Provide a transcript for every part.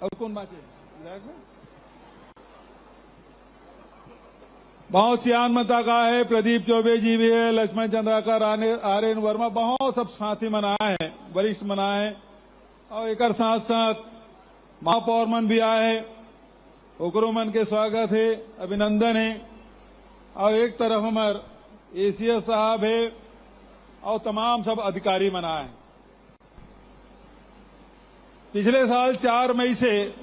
और कौन बाकी विधायक में बहुत सियान मता का है, प्रदीप चौबे जी भी है, लक्ष्मण चंद्राकर, आर्यन वर्मा, बहुत सब साथी मनाए हैं, वरिष्ठ मनाए। और एक साथ साथ महापौर मन भी आए, ओकरो मन के स्वागत है, अभिनंदन है। और एक तरफ हमार एसीएस साहब है और तमाम सब अधिकारी मनाए। पिछले साल 4 मई से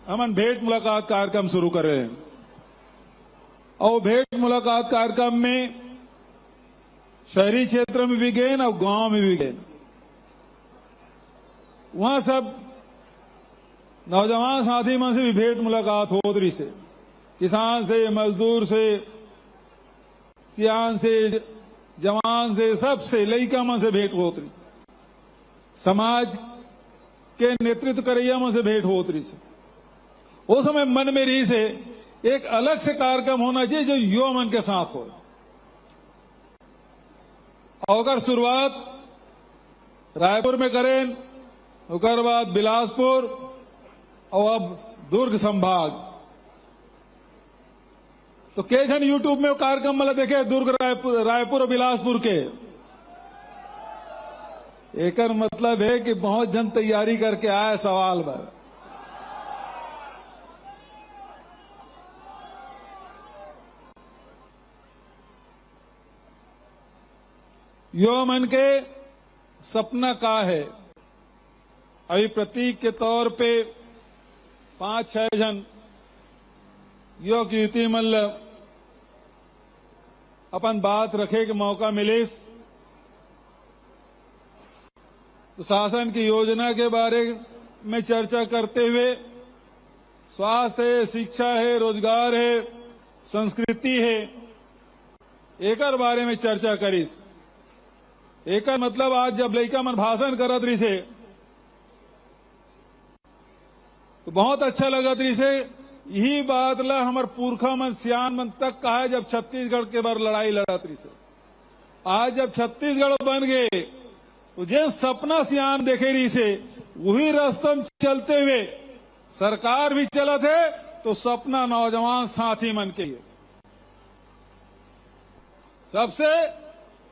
हम भेंट मुलाकात कार्यक्रम शुरू कर रहे हैं और भेंट मुलाकात कार्यक्रम में शहरी क्षेत्र में भी गए और गांव में भी गए। वहां सब नौजवान साथी मन से भी भेंट मुलाकात हो रही से, किसान से, मजदूर से, सियान से, जवान से, सबसे लइका मन से भेंट होत रही, समाज के नेतृत्व करैया मन से भेंट होत रही से। उस समय मन में रही से एक अलग से कार्यक्रम होना चाहिए जो युवा मन के साथ हो। और अगर शुरुआत रायपुर में करें, उसके बाद बिलासपुर और अब दुर्ग संभाग, तो के जन यूट्यूब में कार्यक्रम मतलब देखे दुर्ग, रायपुर और बिलासपुर के। एक मतलब है कि बहुत जन तैयारी करके आए सवाल पर। युवा मन के सपना का है। अभी प्रतीक के तौर पे 5-6 जन युवक युवती मतलब अपन बात रखे के मौका मिले तो शासन की योजना के बारे में चर्चा करते हुए स्वास्थ्य है, शिक्षा है, रोजगार है, संस्कृति है, एक बारे में चर्चा करीस। एक मतलब आज जब लड़का मन भाषण करत रही से तो बहुत अच्छा लगत रही से। यही बात ला हमार पुरखा मन सियान मन तक कहा है जब छत्तीसगढ़ के बार लड़ाई लड़त रही से। आज जब छत्तीसगढ़ बन गए तो जे सपना सियान देखे रही से वही रास्ता में चलते हुए सरकार भी चलत है, तो सपना नौजवान साथी मन के लिए सबसे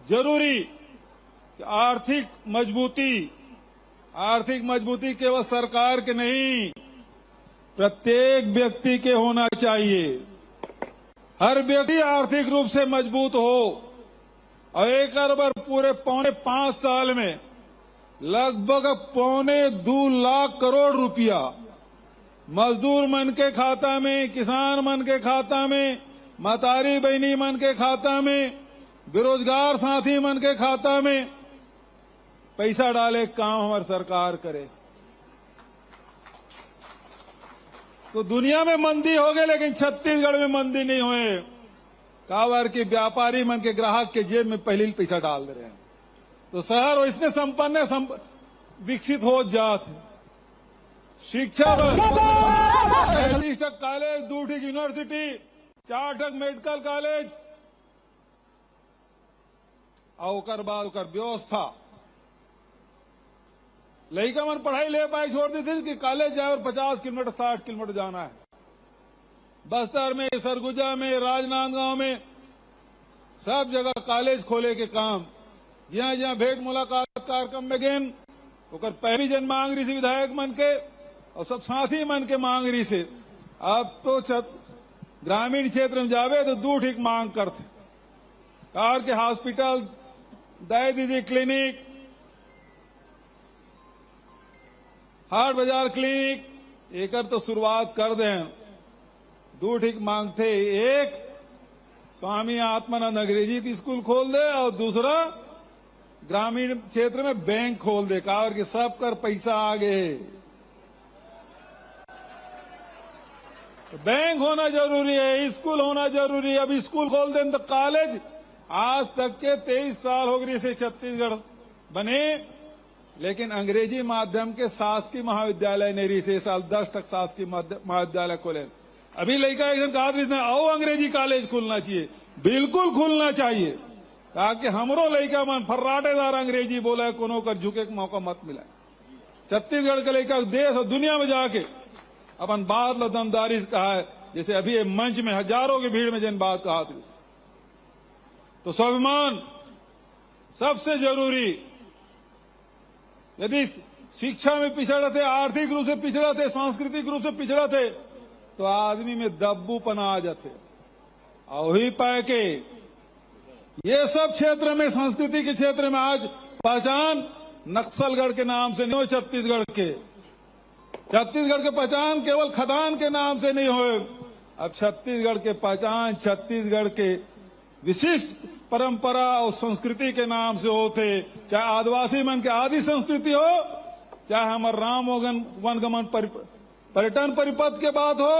जरूरी आर्थिक मजबूती केवल सरकार के नहीं, प्रत्येक व्यक्ति के होना चाहिए। हर व्यक्ति आर्थिक रूप से मजबूत हो। और एक बार पूरे 5.25 साल में लगभग 2.25 लाख करोड़ रुपया मजदूर मन के खाता में, किसान मन के खाता में, मतारी बहनी मन के खाता में, बेरोजगार साथी मन के खाता में पैसा डाले काम हमारी सरकार करे। तो दुनिया में मंदी हो गए लेकिन छत्तीसगढ़ में मंदी नहीं हुए। कावर की व्यापारी मन के ग्राहक के जेब में पहले पैसा डाल दे रहे हैं, तो शहर इतने संपन्न विकसित हो जाते। शिक्षा कॉलेज, 2 यूनिवर्सिटी, 4 मेडिकल कॉलेज और बाद व्यवस्था लड़का मन पढ़ाई ले पाए छोड़ दी थी कि कॉलेज जाए और 50 किलोमीटर 60 किलोमीटर जाना है। बस्तर में, सरगुजा में, राजनांदगांव में सब जगह कॉलेज खोले के काम। जहां जहां भेंट मुलाकात कार्यक्रम में गए ओकर पहली जन मांग रही से विधायक मन के और सब साथी मन के मांग रही से। अब तो ग्रामीण क्षेत्र में जावे तो 2 ठीक मांग करते, कार के हॉस्पिटल, दाई दीदी क्लिनिक, हाट बाजार क्लिनिक, एक तो शुरुआत कर दें। 2 ठीक मांगते, एक स्वामी आत्मानंद अंग्रेजी की स्कूल खोल दे और दूसरा ग्रामीण क्षेत्र में बैंक खोल दे। कार के सब कर पैसा आ गए, तो बैंक होना जरूरी है, स्कूल होना जरूरी है। अब स्कूल खोल दें तो कॉलेज आज तक के 23 साल हो गए से छत्तीसगढ़ बने, लेकिन अंग्रेजी माध्यम के शासकीय महाविद्यालय नहीं रही से। साल 10 तक शासकीय महाविद्यालय खोले। अभी लड़का एकदम कहा आओ अंग्रेजी कॉलेज खुलना चाहिए, बिल्कुल खुलना चाहिए, ताकि हमरो लड़का मन फर्राटेदार अंग्रेजी बोला कोनो कर झुके का मौका मत मिला। छत्तीसगढ़ के लड़का देश और दुनिया में जाके अपन बात लो दमदारी से कहा है, जैसे अभी ये मंच में हजारों की भीड़ में जिन बात कहा थी। तो स्वाभिमान सबसे जरूरी। यदि शिक्षा में पिछड़ा थे, आर्थिक रूप से पिछड़ा थे, सांस्कृतिक रूप से पिछड़ा थे, तो आदमी में दब्बूपना आ जाते। और वही पाए के ये सब क्षेत्र में, संस्कृति के क्षेत्र में आज पहचान नक्सलगढ़ के नाम से नहीं हो, छत्तीसगढ़ के पहचान केवल खदान के नाम से नहीं हो। अब छत्तीसगढ़ के पहचान छत्तीसगढ़ के विशिष्ट परंपरा और संस्कृति के नाम से होते। चाहे आदिवासी मन के आदि संस्कृति हो, चाहे हमारे राम वनगमन पर्यटन परिपथ के बात हो,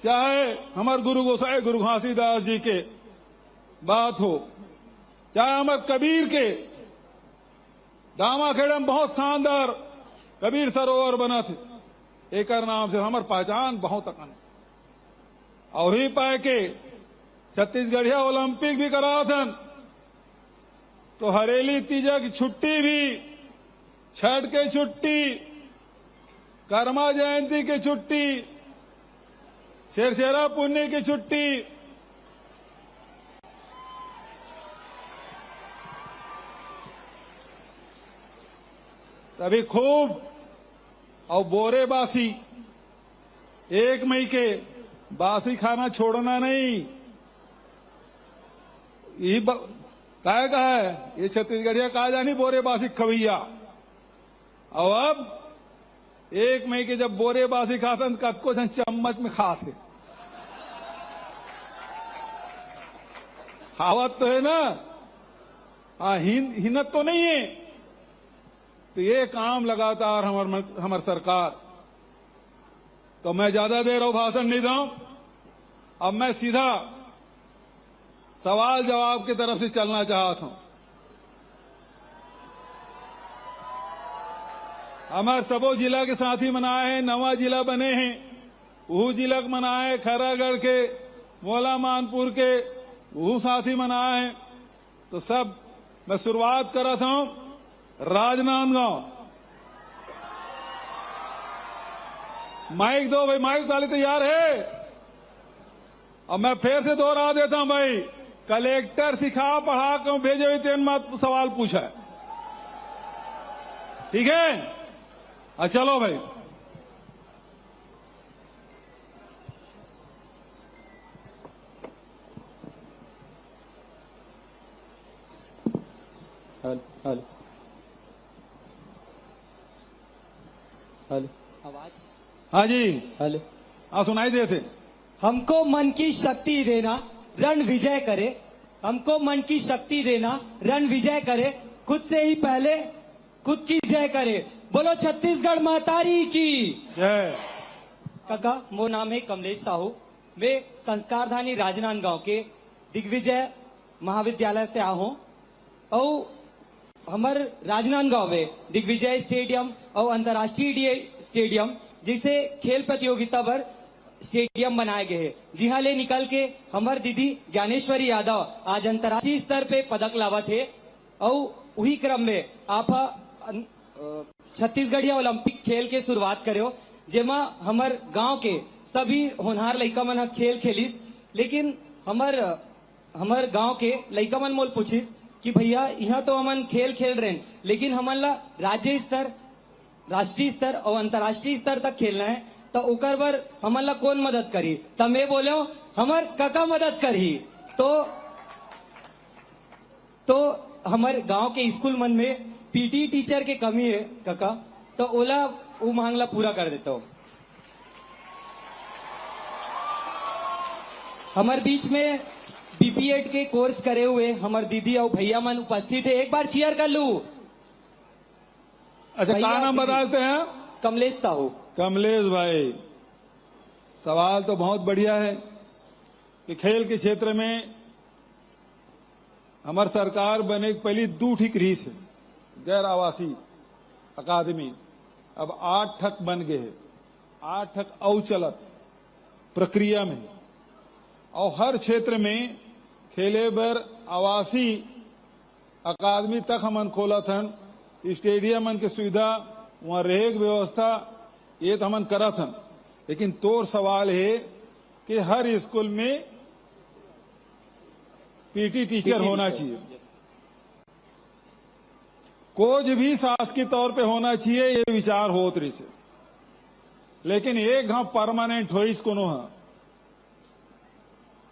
चाहे हमारे गुरु गोसाई गुरु घासीदास जी के बात हो, चाहे हमारे कबीर के दामाखेड़ा में बहुत शानदार कबीर सरोवर बना थे, एक नाम से हमारे पहचान बहुत अकन है। और ही पाए के छत्तीसगढ़िया ओलंपिक भी करा था, तो हरेली तीजा की छुट्टी भी, छठ के छुट्टी, कर्मा जयंती की छुट्टी, शेरशेरा पुण्य की छुट्टी, तभी खूब। और बोरे बासी 1 मई के बासी खाना छोड़ना नहीं। ये काय का है, ये छत्तीसगढ़िया कहा जानी बोरे बासी खवैया। और अब 1 मई के जब बोरे बासी खाते हैं, कतको जन चम्मच में खाते, खावत तो है ना, हाँ हिन्नत तो नहीं है। तो ये काम लगातार हमार सरकार। तो मैं ज्यादा देर और भाषण नहीं दूं, अब मैं सीधा सवाल जवाब की तरफ से चलना चाहता हूं। हमारे सबो जिला के साथी मनाए हैं, नवा जिला बने हैं, वो जिला मनाए, खैरागढ़ के, मोला मानपुर के वो साथी मनाए हैं। तो सब मैं शुरुआत कर रहा हूं राजनांदगांव। माइक दो भाई, माइक वाले तैयार है। अब मैं फिर से दोहरा देता हूं भाई, कलेक्टर सिखा पढ़ा कर भेजे हुए मत सवाल पूछा है, ठीक है? चलो भाई। हेलो हेलो, आवाज? हाँ जी, हेलो, हाँ सुनाई देते। हमको मन की शक्ति देना, रण विजय करे। हमको मन की शक्ति देना, रण विजय करे। खुद से ही पहले खुद की जय करे। बोलो छत्तीसगढ़ मातारी की जय। काका, वो नाम है कमलेश साहू। मैं संस्कारधानी राजनांदगांव के दिग्विजय महाविद्यालय से आया हूँ। और हमार राजनांदगांव में दिग्विजय स्टेडियम और अंतर्राष्ट्रीय स्टेडियम जिसे खेल प्रतियोगिता पर स्टेडियम बनाए गए हैं। जी हाँ, ले निकल के हमार दीदी ज्ञानेश्वरी यादव आज अंतर्राष्ट्रीय स्तर पे पदक लावा थे। और वही क्रम में आप छत्तीसगढ़िया ओलंपिक खेल के शुरुआत करो, जेमा हमार गांव के सभी होनहार लइका मन खेल खेलिस। लेकिन हमार गांव के लइका मन मोल पूछिस कि भैया यहाँ तो हमन खेल खेल रहे हैं, लेकिन हमन ला राज्य स्तर, राष्ट्रीय स्तर और अंतर्राष्ट्रीय स्तर तक खेलना है, तो ओकर बर हमन ला कौन मदद करी? तब मैं बोलो हमार काका मदद करी। तो हमारे गांव के स्कूल मन में पीटी टीचर के कमी है काका, तो ओला वो मांगला पूरा कर देता हूँ। हमारे बीच में बीपीएड के कोर्स करे हुए हमारे दीदी और भैया मन उपस्थित है, एक बार चीयर कर लू। अच्छा, क्या नाम बताते हैं? कमलेश साहू। कमलेश भाई, सवाल तो बहुत बढ़िया है कि खेल के क्षेत्र में हमारी सरकार बने पहली 2 ठीक रही है गैर आवासी अकादमी, अब 8 ठक बन गए हैं। 8 ठक औ चलत प्रक्रिया में, और हर क्षेत्र में खेले बर आवासी अकादमी तक हमन खोला थन। स्टेडियम मन के सुविधा, वहां रहे व्यवस्था, ये तो हमन करा थन। लेकिन तोर सवाल है कि हर स्कूल में पीटी टीचर होना चाहिए, कोच भी शासकीय तौर पे होना चाहिए, ये विचार होत रही से। लेकिन एक घाव परमानेंट हो इसको नो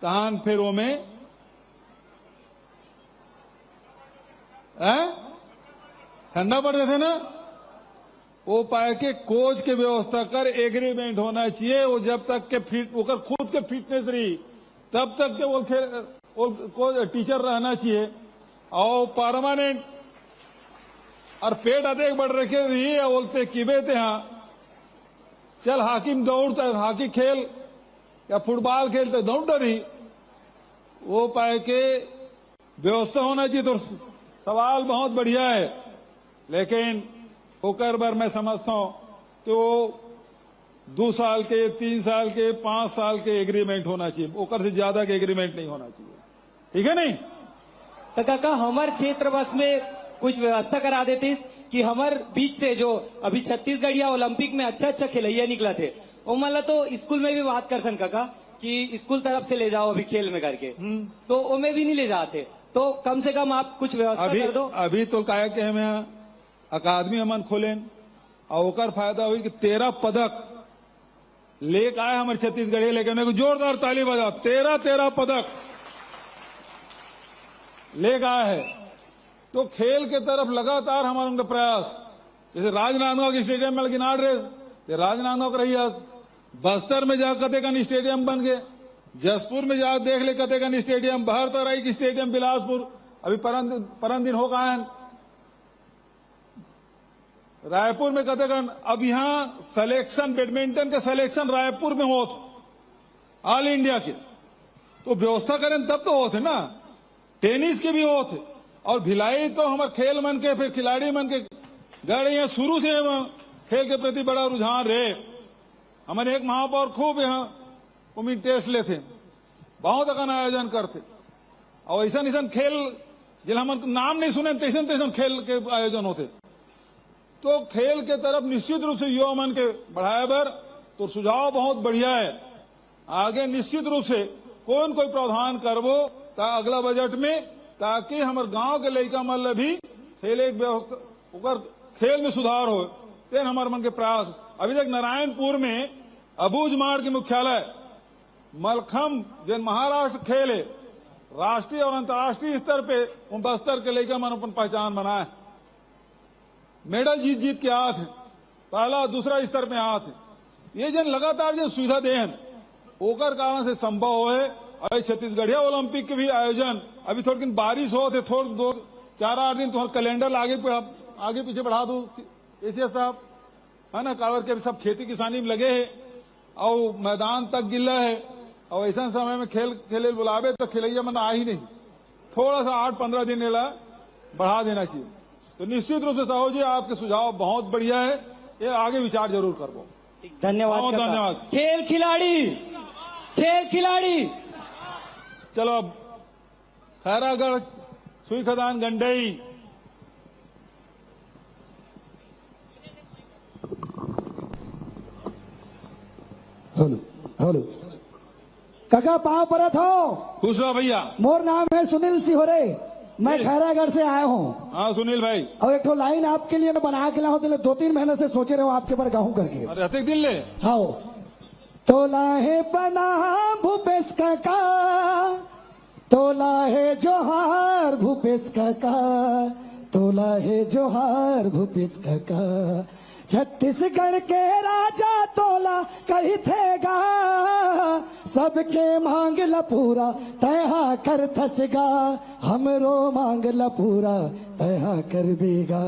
तहान फिर वो में ठंडा पड़ जाते ना, वो पाए के कोच के व्यवस्था कर एग्रीमेंट होना चाहिए। वो जब तक के फिट वो खुद के फिटनेस रही तब तक के वो कोच टीचर रहना चाहिए। और परमानेंट और पेट अधिक बढ़ रखे रही है बोलते किबे थे हाँ चल हाकिम दौड़ता हाकी खेल या फुटबॉल खेलते दौड़ रही, वो पाए के व्यवस्था होना चाहिए। तो सवाल बहुत बढ़िया है, लेकिन होकर बार मैं समझता हूं कि वो 2 साल के 3 साल के 5 साल के एग्रीमेंट होना चाहिए, ओकर से ज्यादा के एग्रीमेंट नहीं होना चाहिए। ठीक है नहीं तो काका हमार क्षेत्र बस में कुछ व्यवस्था करा देती कि हमार बीच से जो अभी छत्तीसगढ़ या ओलंपिक में अच्छा खिलैया निकला थे वो मतलब तो स्कूल में भी बात करते काका कि स्कूल तरफ से ले जाओ अभी खेल में करके, तो वो में भी नहीं ले जाते। तो कम से कम आप कुछ व्यवस्था कर दो। अभी तो क्या के हमें अकादमी हमन खोले और ओकर फायदा हुई कि 13 पदक लेके आए हमारे छत्तीसगढ़, लेके मेरे को जोरदार ताली बजाओ। 13 पदक लेके आए है। तो खेल के तरफ लगातार हमारा उनका प्रयास, जैसे राजनांदगांव के स्टेडियम में गिनाड़ रहे राजनांदगांव का रही, बस्तर में जा कतेकन स्टेडियम बन गए, जसपुर में जा देख ले कतेकन स्टेडियम, बहरतराई की स्टेडियम बिलासपुर अभी परन दिन हो गए हैं, रायपुर में कतेकन। अब यहाँ सिलेक्शन बैडमिंटन के सिलेक्शन रायपुर में होत ऑल इंडिया के, तो व्यवस्था करें तब तो होते ना। टेनिस के भी होते और भिलाई तो हमारे खेल मन के फिर खिलाड़ी मन के गए यहाँ शुरू से खेल के प्रति बड़ा रुझान रहे। हमारे एक महापौर खूब यहाँ उम्मीद टेस्ट लेते, बहुत अगन आयोजन करते और ऐसा खेल जिन हम नाम नहीं सुने तैसन खेल के आयोजन होते। तो खेल के तरफ निश्चित रूप से युवा मन के बढ़ाए बर तो सुझाव बहुत बढ़िया है। आगे निश्चित रूप से कोई न कोई प्रावधान करबो अगला बजट में, ताकि हमारे गांव के लड़का मन भी खेल खेल में सुधार हो। तेन हमारे मन के प्रयास अभी तक नारायणपुर में अबूझ माड़ के मुख्यालय मलखम जिन महाराष्ट्र खेल है राष्ट्रीय और अंतर्राष्ट्रीय स्तर पे उन बस्तर के लड़का मन अपन पहचान बनाए, मेडल जीत के आए थे, पहला दूसरा स्तर पे आए थे। ये जन लगातार जो सुविधा देन ओकर कारण से संभव हो है। और छत्तीसगढ़िया ओलंपिक के भी आयोजन अभी थोड़ी दिन बारिश हो थे, थोड़े 2-4-8 दिन तुम्हारा कैलेंडर आगे पीछे बढ़ा दो ऐसे साहब है ना, कावर के सब खेती किसानी में लगे है और मैदान तक गिल्ला है और ऐसा समय में खेले बुलावे तो खिलैया मन आ ही नहीं, थोड़ा सा 8-15 दिन बढ़ा देना चाहिए। तो निश्चित रूप से साहू जी आपके सुझाव बहुत बढ़िया है, ये आगे विचार जरूर करो। धन्यवाद बहुत धन्यवाद। खेल खिलाड़ी चलो अब खैरागढ़ सुई खदान गंडई हेलो काका पाँव परत हो। खुश रहो भैया। मोर नाम है सुनील सिहोरे, मैं खैरागढ़ से आया हूँ। हाँ सुनील भाई, और एक तो लाइन आपके लिए मैं बना के लाऊं, 2-3 महीने से सोचे रहे हो आपके पर गाऊं करके। अरे अतिक दिन ले हाँ तोला है बना भूपेश काका, तोला है जोहार भूपेश काका, तोला है जोहार भूपेश काका। छत्तीसगढ़ के राजा तोला कही थेगा, सबके मांग ल पूरा तहा कर थसगा, हमरो मांग ल पूरा तहा कर बेगा।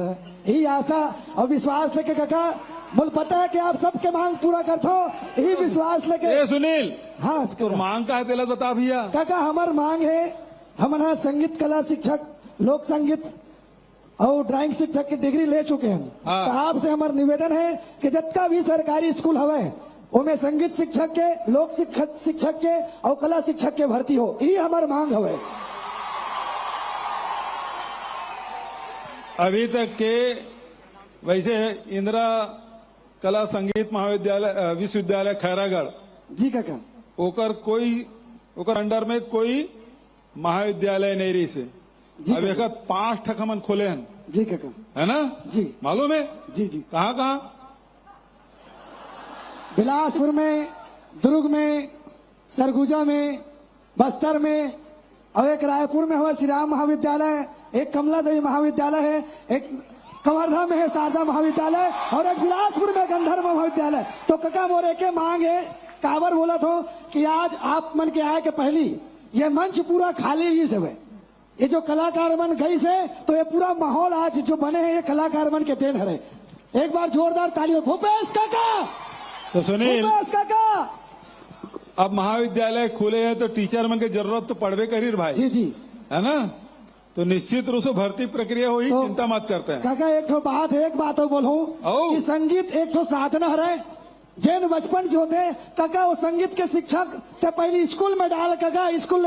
यही आशा और विश्वास लेके काका बोल पता है कि आप सबके मांग पूरा करते हो, यही विश्वास लेके। सुनील हाँ तो मांग का है तेला बता भैया। काका हमार मांग है, हमारा संगीत कला शिक्षक, लोक संगीत और ड्राइंग शिक्षक की डिग्री ले चुके हैं। हाँ। तो आपसे हमारा निवेदन है कि जितना भी सरकारी स्कूल हवे उनमें संगीत शिक्षक के, लोक शिक्षक के और कला शिक्षक के भर्ती हो, ये हमारी मांग हवे। अभी तक के वैसे इंदिरा कला संगीत महाविद्यालय विश्वविद्यालय खैरागढ़ जी काका ओकर अंडर में कोई महाविद्यालय नहीं रही से जी अब एक 5 ठक हमन खोले हैं, जी काका है ना? जी मालूम है जी जी कहाँ कहाँ? बिलासपुर में, दुर्ग में, सरगुजा में, बस्तर में और एक रायपुर में हुआ श्री राम महाविद्यालय, एक कमला देवी महाविद्यालय है, एक कवर्धा में है शारदा महाविद्यालय और एक बिलासपुर में गंधर्व महाविद्यालय। तो काका मोरे के मांग है काबर बोला तो कि आज आप मन के आए के पहली ये मंच पूरा खाली ही सब है। ये जो कलाकार मन गई से तो ये पूरा माहौल आज जो बने हैं ये कलाकार मन के देन है। एक बार जोरदार ताली हो भूपेश काका, तो सुनील भूपेश काका। अब महाविद्यालय खुले हैं तो टीचर मन की जरूरत तो पड़वे करी रे भाई, जी जी है ना? तो निश्चित रूप से भर्ती प्रक्रिया हुई, तो चिंता मत करते हैं। काका एक ठो बात है, एक बात बोलूं आओ। कि संगीत एक ठो साधना है जैन बचपन से होते काका वो संगीत के शिक्षक ते पहले स्कूल में डाल काका स्कूल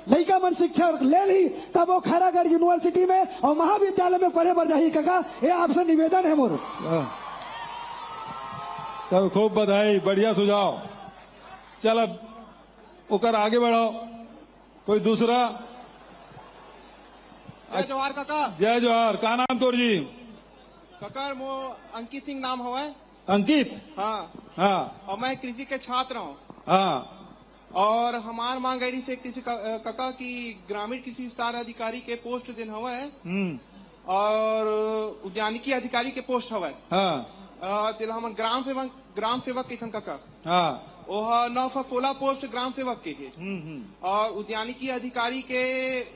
लड़का मन शिक्षा ले ली तब वो खैरागढ़ यूनिवर्सिटी में और महाविद्यालय में पढ़े बढ़ जाही काका। ये आपसे निवेदन है मोर। सब खूब बधाई, बढ़िया सुझाव। चल अब ओकर आगे बढ़ाओ। कोई दूसरा? जय जोहार काका। जय जोहार। का नाम तोर जी? काका मो अंकित सिंह नाम हुआ है। अंकित? हाँ हाँ और मैं कृषि के छात्र हूँ हाँ। और हमार मांग गई से कृषि काका की ग्रामीण कृषि विस्तार अधिकारी के पोस्ट जिन हुआ है और उद्यानिकी अधिकारी के पोस्ट हुआ है। हाँ तिल हम ग्राम सेवक किसन काका हाँ। ओह 916 पोस्ट ग्राम सेवक के है और उद्यानिकी अधिकारी के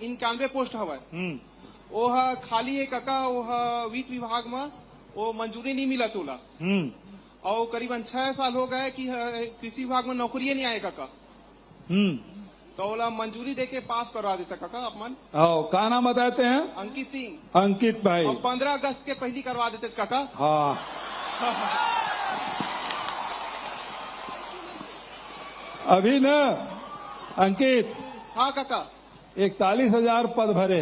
91 पोस्ट हुआ है। ओह खाली है काका। ओह वित्त विभाग में वो मंजूरी नहीं मिला तोला और करीबन 6 साल हो गए कि कृषि विभाग में नौकरी नहीं आए काका। तो ओला मंजूरी देके पास करवा देता काका अपमान। आओ का नाम बताते हैं? अंकित सिंह। अंकित भाई। और 15 अगस्त के पहली करवा देते काका। हाँ अभी न अंकित। हाँ काका। 41,000 पद भरे,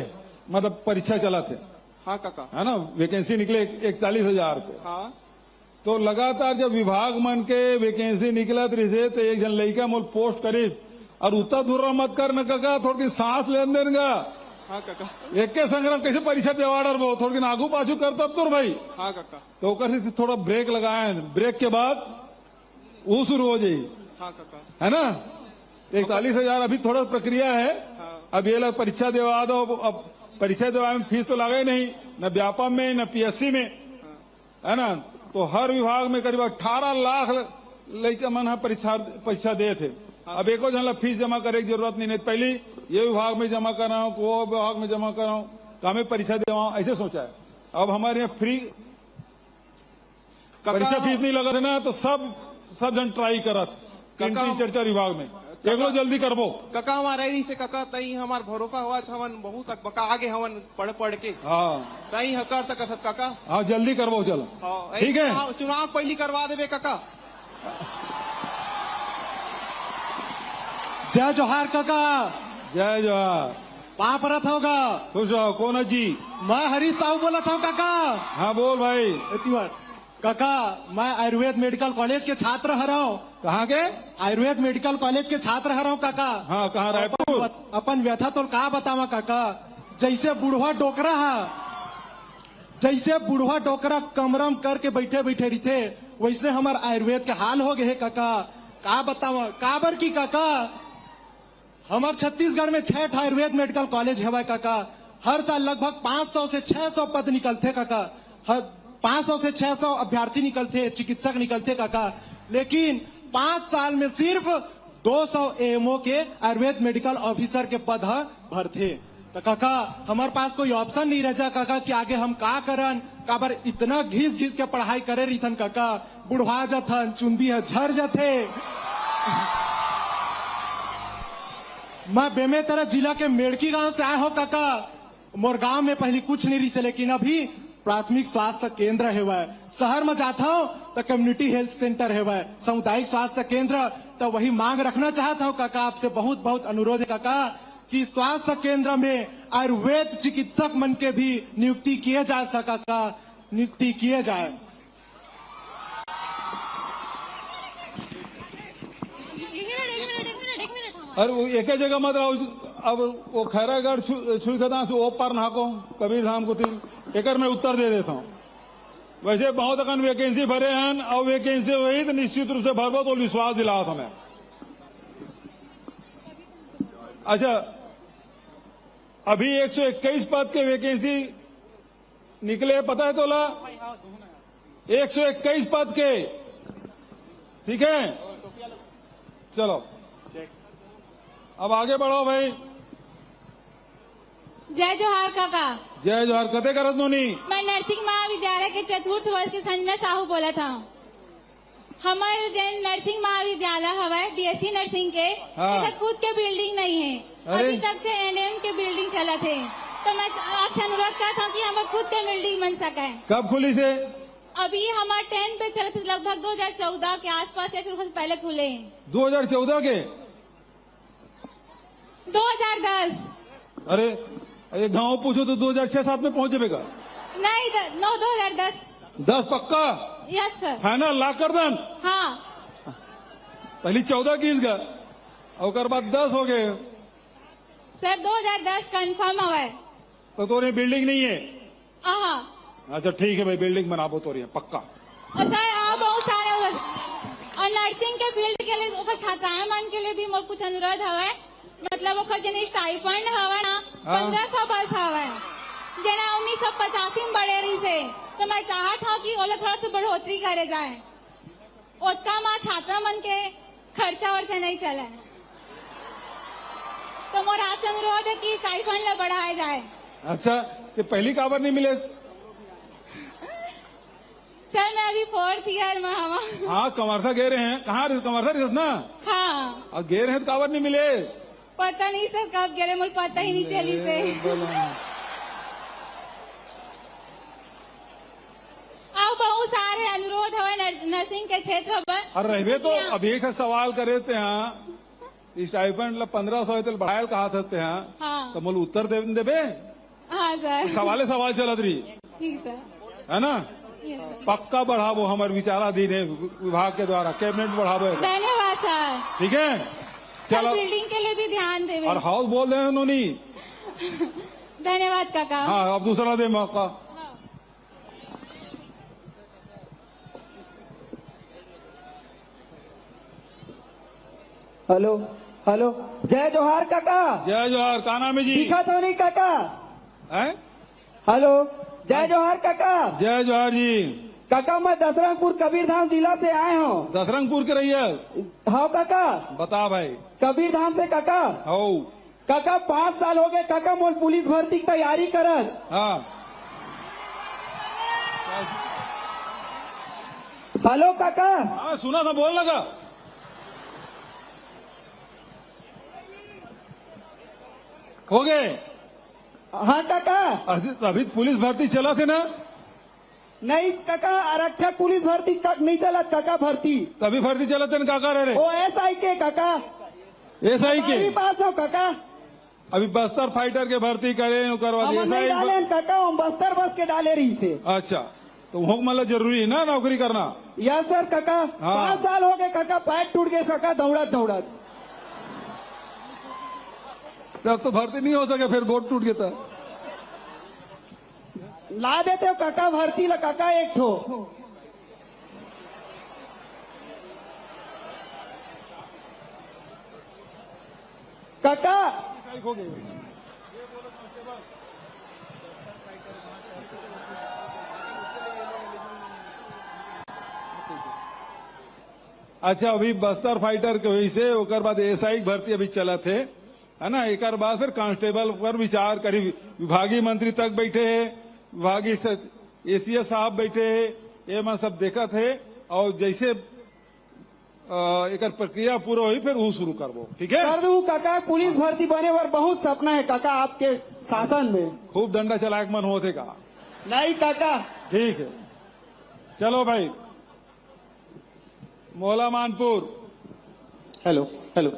मतलब परीक्षा चला थे, हाँ काका। है ना? वैकेंसी निकले 41,000 पे। हाँ तो लगातार जब विभाग मन के वैकेंसी निकलत रही तो एक जन लड़का मोल पोस्ट करीस और उतना दूर मत कर न काका, थोड़ी सांस लेन देन गा। हाँ काका। एक के संग्राम कैसे परीक्षा देवाड़र वो थोड़ी आगू पाछू करता अब तो भाई। हाँ काका। तो ओकर से थोड़ा ब्रेक लगाए, ब्रेक के बाद वो शुरू हो जाये, हाँ काका। है ना? 41,000 अभी थोड़ा प्रक्रिया है। हाँ। अब ये लोग परीक्षा देवा दो। अब परीक्षा देवा में फीस तो लगे नहीं, न व्यापम में न पीएससी में, है ना? तो हर विभाग में करीब 18 लाख लड़का मन परीक्षा दे थे। अब एको जन फीस जमा करे की जरूरत नहीं, पहले ये विभाग में जमा कराऊं, वो विभाग में जमा कराऊं, कामे परीक्षा देवाऊं, ऐसे सोचा है। अब हमारे यहाँ फ्री परीक्षा फीस नहीं लगा थे ना, तो सब जन ट्राई करत 3-4 विभाग में। एक लो जल्दी करबो काका। हमारा रही से काका तई हमार भरोसा हुआ हवन बहुत बका आगे हवन पढ़ के। हाँ तई कर सकत काका। हाँ जल्दी करबो चलो। हाँ, ठीक है। चुनाव पहली करवा देवे काका। जय जोहार काका। जय जोहार। वहाँ परत होगा। खुश रहो। कौन है जी? मैं हरीश साहू बोला था काका। हाँ बोल भाई। काका मैं आयुर्वेद मेडिकल कॉलेज के छात्र रहा हूँ। कहाँ के? आयुर्वेद मेडिकल कॉलेज के छात्र रहा हूँ काका। हाँ कहाँ? रायपुर। अपन व्यथा तो का बतावा काका। जैसे बुढ़वा डोकरा है, जैसे बुढ़वा डोकरा कमरम करके बैठे बैठे रही थे, वैसे हमारे आयुर्वेद के हाल हो गए काका। का बतावा काबर की काका। हमारे छत्तीसगढ़ में 6 आयुर्वेद मेडिकल कॉलेज है काका। हर साल लगभग 500 से 600 पद निकलते काका। 500 से 600 अभ्यर्थी निकलते, चिकित्सक निकलते काका। लेकिन 5 साल में सिर्फ 200 एएमओ के आयुर्वेद मेडिकल ऑफिसर के पद भरते। तो काका हमारे पास कोई ऑप्शन नहीं रह जा काका कि आगे हम का करन। काबर इतना घिस के पढ़ाई करे रही काका। बुढ़वा जाथन, चुंदी है झर जाते। मैं बेमेतरा जिला के मेड़की गांव से आया हूँ काका। मोर गांव में पहले कुछ नहीं रही से, लेकिन अभी प्राथमिक स्वास्थ्य केंद्र है वह। शहर में जाता हूँ तो कम्युनिटी हेल्थ सेंटर है वह, सामुदायिक स्वास्थ्य केंद्र। तो वही मांग रखना चाहता हूँ काका आपसे, बहुत बहुत अनुरोध है काका कि स्वास्थ्य केंद्र में आयुर्वेद चिकित्सक मन के भी नियुक्ति किए जा सका का नियुक्ति किए जाए। और वो एक ही जगह मत रहो। अब वो खैरागढ़ छुई खदा से वो पार नाको कबीर धाम को तीन एकर में उत्तर दे देता हूँ। वैसे बहुत अकन वैकेंसी भरे हैं और वैकेंसी वही तो निश्चित रूप से भरबो तो विश्वास दिला था मैं। अच्छा, अभी 121 पद के वैकेंसी निकले, पता है तोला? 121 पद के, ठीक है। चलो अब आगे बढ़ो भाई। जय जोहार काका। जय जोहार। कते करत नोनी? मैं नर्सिंग महाविद्यालय के चतुर्थ वर्ष के संजना साहू बोला था। हमारे जैन नर्सिंग महाविद्यालय हवा बीएससी नर्सिंग के, हाँ। खुद के बिल्डिंग नहीं है। अरे? अभी तक से एनएम के बिल्डिंग चला थे, तो मैं आपसे अनुरोध करता हूँ कि हमारे खुद के बिल्डिंग बन सका है। कब खुली से? अभी हमारे 10 पे चले थे, लगभग 2014 के आसपास या फिर कुछ पहले खुले हैं। 2014 के? 2010 अरे ये गांव पूछो तो 2006-7 में पहुंच जाएगा। नहीं, 2010। 10 पक्का? Yes sir. फाइनल ला कर दन। हाँ पहली 14 की गा और बाद 10 हो गए सर, 2010 कंफर्म हुआ है। तो तोरे बिल्डिंग नहीं है? हाँ। अच्छा ठीक है भाई, बिल्डिंग बनाबो तो पक्का। और सर आप बहुत सारे और नर्सिंग के फील्ड के लिए छात्राएं मन के लिए भी मोर कुछ अनुरोध हवा है। मतलब ओकर जन स्टाइपेंड हवा ना 1500 बस हवा है, जना 1985 में बढ़े रही से, तो मैं चाहत हूँ कि ओला थोड़ा सा बढ़ोतरी करे जाए। उतना माँ छात्रा मन के खर्चा वर्चा नहीं चले, तो मोर आपसे अनुरोध है कि स्टाइपेंड ला बढ़ाया जाए। अच्छा, तो पहली काबर नहीं मिले? सर मैं अभी 4th ईयर में हवा। हाँ, कमरथा गे रहे हैं। कहाँ कमरथा रही ना? हाँ। और गे रहे हैं तो काबर नहीं मिले? पता नहीं सर कब गिरे, मुझे पता ही नहीं चली से। अब बहुत सारे अनुरोध हुए नर्सिंग के क्षेत्र पर। और रहबे तो अभी एक सवाल करे थे हाँ, स्टाइपेंड 1500 तो बढ़ायल कहा थे हाँ, हाँ। तो मुझे उत्तर देबे। हाँ सर। सवाल चलत रही ठीक सर। है ना? Yes sir. पक्का बढ़ाबो, हमारे विचाराधीन है विभाग के द्वारा, कैबिनेट बढ़ाबो। धन्यवाद सर। ठीक है, सर चलो। बिल्डिंग के लिए भी ध्यान देवे। और हाउस बोल रहे हैं उन्होंने। धन्यवाद काका। हाँ, अब दूसरा दे मौका। हेलो हेलो, जय जोहार काका। जय जोहार। का नाम है जी? दिखा तो नहीं काका। हैं? हेलो, जय जोहार काका। जय जोहार जी। काका मैं दसरंगपुर कबीरधाम जिला से आए हूँ। दसरंगपुर के रहिए? हाँ काका। बता भाई। कबीरधाम से काका। हो काका 5 साल हो गए काका, मोल पुलिस भर्ती की तैयारी करत। हाँ। हेलो काका। हाँ सुना था, बोल लगा। हो गए? हाँ काका। अभी पुलिस भर्ती चला थे ना? नहीं काका, आरक्षक पुलिस भर्ती नहीं चला काका। भर्ती तभी भर्ती चला थे का कर रहे? ओ एसआई के काका। एसआई के? अभी पास हो काका। अभी बस्तर फाइटर के भर्ती करे करवा हम नहीं डाले काका, हम बस्तर बस के डाले रही से। अच्छा, तो वो मतलब जरूरी है ना नौकरी करना? यस सर काका। हाँ। 5 साल हो गए काका, पैर टूट गए काका, दौड़त दौड़त। तब तो भर्ती नहीं हो सके, फिर गोट टूट गया। ला देते हो काका भर्ती ला काका एक ठो। काका अच्छा, अभी बस्तर फाइटर के वजह से ओकर बाद एसआई भर्ती अभी चला थे, है ना? एक बाद फिर कांस्टेबल पर विचार करी। विभागीय मंत्री तक बैठे है, विभागीय एसीएस साहब बैठे है, ये मैं सब देखा थे। और जैसे एक प्रक्रिया पूरा हुई फिर वो शुरू करबो। ठीक है, कर दू काका। पुलिस भर्ती बने पर बहुत सपना है काका आपके शासन में। खूब डंडा चला के मन होते का? नहीं काका। ठीक है, चलो भाई। मोला मानपुर। Hello hello.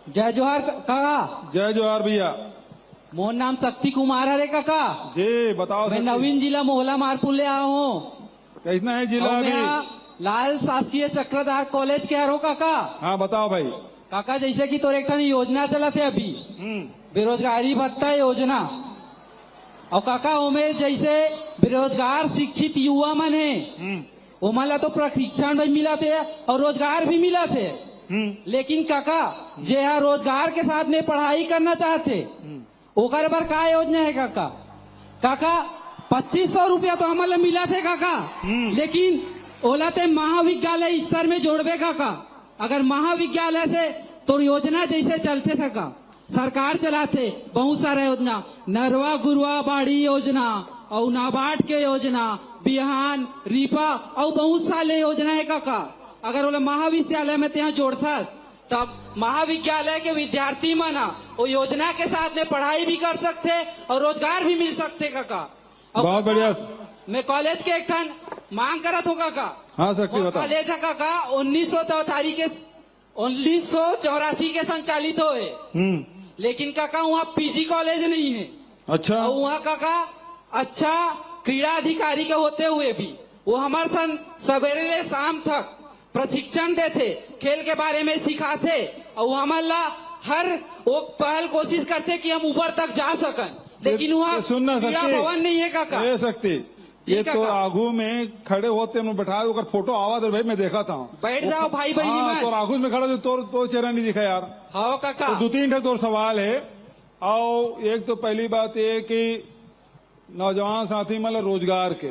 जय जोहार काका। जय जोहार भैया। मोर नाम शक्ति कुमार है रे काका। जी बताओ। मैं नवीन जिला मोहला मारपुर ले आया हूँ। कैसा है जिला? और अभी मैं लाल शासकीय चक्रधार कॉलेज के हरो काका। हाँ बताओ भाई। काका जैसे कि तोर एक ठन योजना चलत है अभी, बेरोजगारी भत्ता योजना। और काका उमें जैसे बेरोजगार शिक्षित युवा मन है, उमन ला तो प्रशिक्षण भी मिला थे और रोजगार भी मिला थे। लेकिन काका जे यहाँ रोजगार के साथ में पढ़ाई करना चाहते, ओकर बर का योजना है काका? काका 2500 रुपया तो हमन ला मिला थे काका, लेकिन ओला ते महाविद्यालय स्तर में जोड़बे काका। अगर महाविद्यालय से तो योजना जैसे चलते था का सरकार चलाते बहुत सारा योजना, नरवा गुरुआ बाड़ी योजना और नाबार्ड के योजना, बिहान रीपा और बहुत सारे योजना है काका। अगर वो महाविद्यालय में ત્યાં जोड़ता तब महाविद्यालय के विद्यार्थी मना वो योजना के साथ में पढ़ाई भी कर सकते और रोजगार भी मिल सकते काका। और बहुत बढ़िया। मैं कॉलेज के एक ठन मांग करत हूँ काका। हाँ सकती बता। कॉलेज है काका 1984 के संचालित हुए, लेकिन काका वहाँ पीजी कॉलेज नहीं है। अच्छा। और वहाँ काका अच्छा क्रीड़ा अधिकारी के होते हुए भी वो हमारे सन सवेरे ले शाम तक प्रशिक्षण देते, खेल के बारे में सिखाते और हमारा हर वो पहल कोशिश करते कि हम ऊपर तक जा सकन। लेकिन वहाँ सुनना क्रीड़ा भवन नहीं है काका। ये सकती ये तो आगू में खड़े होते मैं बैठा ओकर फोटो आवा दे भाई, मैं देखा था। बैठ जाओ भाई बहनी हाँ, तो आगू में खड़ा तो चेहरा नहीं दिखा यार। हाँ काका। तो 2-3 ठे तोर सवाल है। और एक तो पहली बात ये कि नौजवान साथी मतलब रोजगार के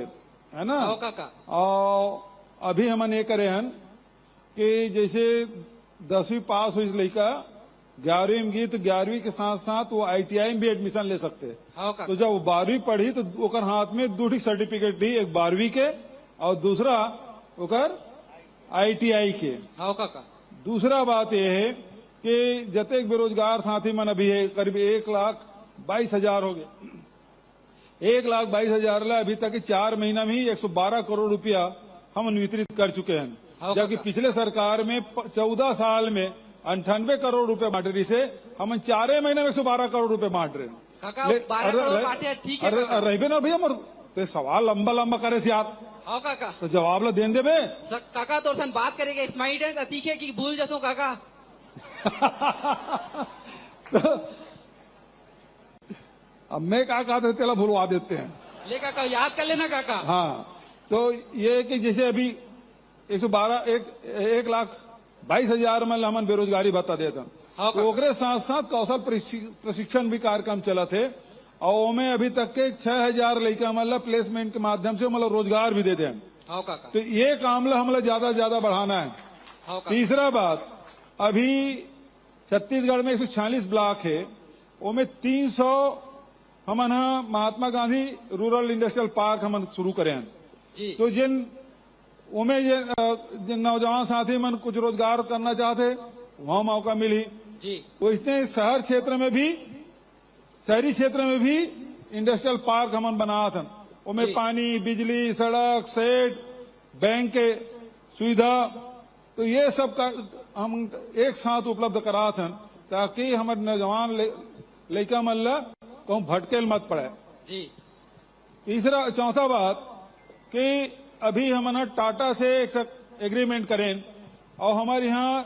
है ना। हाँ काका। और अभी हमन ये करे हन कि जैसे 10वीं पास हुई लड़का 11वीं में गई तो 11वीं के साथ साथ वो ITI में भी एडमिशन ले सकते हैं। हाँ काका। तो जब वो 12वीं पढ़ी तो ओकर हाथ में 2 सर्टिफिकेट दी, एक 12वीं के और दूसरा ओकर ITI के। हाँ काका। दूसरा बात यह है कि जतेक बेरोजगार साथी मन अभी है करीब 1,22,000 हो गए। 1,22,000 ला अभी तक 4 महीना में ही 112 करोड़ रुपया हम वितरित कर चुके हैं, जबकि पिछले सरकार में 14 साल में 98 करोड़ रुपए बांट रही से हम 4 महीने में 112 करोड़ रुपए बांट रहे हैं। काका 12 करोड़ बांटे ठीक है काका। रहे ना भैया तो सवाल लंबा लंबा करे से यार। हाँ काका। तो जवाब ला देन देबे काका तो सन बात करेंगे स्माइट है तीखे की भूल जाता काका। तो अब मैं क्या कहते तेला भूलवा देते हैं। ले काका याद कर लेना काका। हाँ तो ये कि जैसे अभी 1,22,000 में हमन बेरोजगारी भत्ता देते हैं। हाँ तो ओकरे साथ साथ कौशल प्रशिक्षण भी कार्यक्रम चला थे और में अभी तक के 6,000 लड़का मतलब प्लेसमेंट के माध्यम से मतलब रोजगार भी देते हैं। हाँ काका। तो ये काम हमला ज्यादा ज्यादा बढ़ाना है। हाँ काका। तीसरा बात अभी छत्तीसगढ़ में 146 ब्लॉक है, उनमें 300 हमन Mahatma Gandhi rural industrial park हमन शुरू करे हैं जी। तो जिन नौजवान साथी मन कुछ रोजगार करना चाहते वहां मौका मिली जी। वो इसने शहरी क्षेत्र में भी इंडस्ट्रियल पार्क हमन बनाया था। उनमें पानी बिजली सड़क सेट बैंक के सुविधा तो ये सब का हम एक साथ उपलब्ध करा था ताकि हमारे नौजवान लड़का मन कहूँ भटकेल मत पड़े जी। चौथा बात कि अभी हम टाटा से एक एग्रीमेंट करें और हमारे यहाँ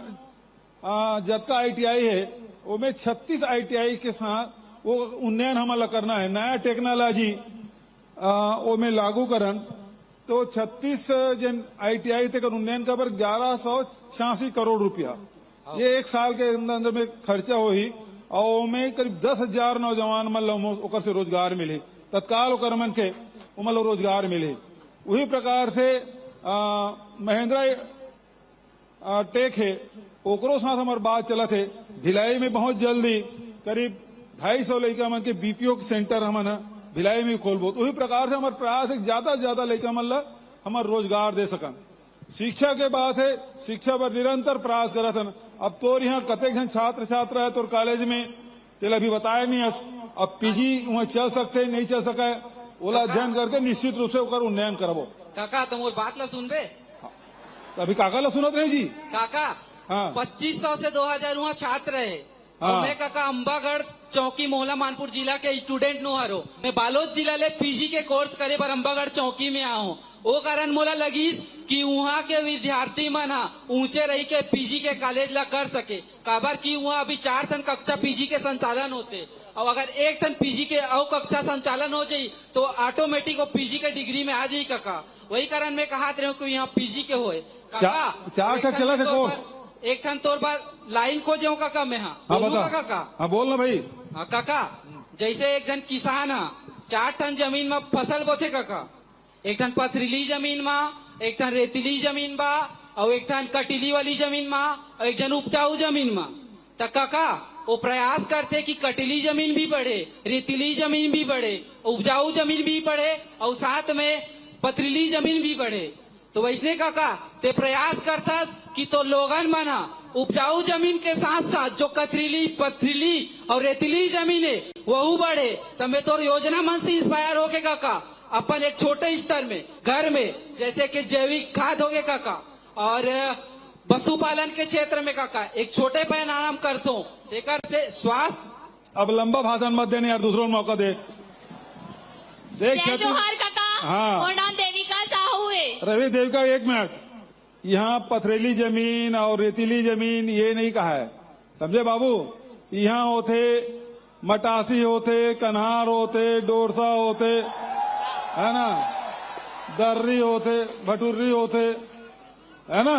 जतका ITI है उसमें 36 ITI के साथ वो उन्नयन हमारा करना है, नया टेक्नोलॉजी में लागू करन। तो 36 जन ITI तक उन्नयन का पर 1186 करोड़ रुपया ये एक साल के अंदर में खर्चा हुई और में करीब 10,000 नौजवान मतलब ओकर से रोजगार मिले, तत्काल ओकर मन के मतलब रोजगार मिले। वही प्रकार से महिंद्रा टेक है ओकरो साथ हमारे बात चला थे। भिलाई में बहुत जल्दी करीब 250 लड़का मन के BPO सेंटर हम भिलाई में खोलबो। तो वही प्रकार से हमारे प्रयास है ज्यादा से ज्यादा लड़का मतलब हमारे रोजगार दे सकन। शिक्षा के बात है, शिक्षा पर निरंतर प्रयास करा था। अब तो यहाँ कतेक जन छात्र छात्रा है तो कॉलेज में तेल अभी बताया नहीं है। अब PG वहाँ चल सकते नहीं चल सके ओला अध्ययन करके निश्चित रूप से ओकर उन्नयन करबो। काका तुम और बात ला सुनबे। अभी काका ला सुनत रहे जी काका। हाँ 2500 से 2,000 वहाँ छात्र है हाँ। और मैं काका अंबागढ़ चौकी मोहला मानपुर जिला के स्टूडेंट नो हरो मैं बालोद जिला ले पीजी के कोर्स करे पर अंबागढ़ चौकी में आऊँ वो कारण मोला लगीस कि वहाँ के विद्यार्थी मन ऊंचे रही के पीजी के कॉलेज ला कर सके काबर की वहाँ अभी 4 टन कक्षा पीजी के संचालन होते और अगर 1 टन पीजी के और कक्षा संचालन हो जाये तो ऑटोमेटिक वो पीजी के डिग्री में आ जाये काका वही कारण मैं कहा रहे कि यहाँ पीजी के होए चार टक चला कोर्स एक ठन तोर बार लाइन को जो काका मैं हाँ बोलूं बता का काका हाँ बोल ना भाई हाँ काका जैसे एक जन किसान है 4 टन जमीन में फसल बोथे काका एक टन पथरीली जमीन में एक टन रेतीली जमीन बा और एक टन कटीली वाली जमीन में और एक जन उपजाऊ जमीन में तो काका वो प्रयास करते कि कटीली जमीन भी बढ़े रेतीली जमीन भी बढ़े उपजाऊ जमीन भी बढ़े और साथ में पथरीली जमीन भी बढ़े तो वैसने काका ते प्रयास करता कि तो लोगन मना उपजाऊ जमीन के साथ साथ जो कथरीली पथरीली और रेतीली जमीन है वह बढ़े तो मैं तो योजना मन से इंस्पायर होके काका अपन एक छोटे स्तर में घर में जैसे कि जैविक खाद हो गए काका और पशुपालन के क्षेत्र में काका एक छोटे पैमाना करता हूँ देकर से स्वास्थ्य अब लंबा भाषण मत देने यार दूसरों को मौका दे देख जय जोहार काका हाँ। मोर नाम देविका साहू है रवि देव का 1 मिनट यहाँ पथरीली जमीन और रेतीली जमीन ये नहीं कहा है समझे बाबू यहाँ होते मटासी होते कन्हार होते डोरसा होते है ना दर्री होते भटूरी होते है ना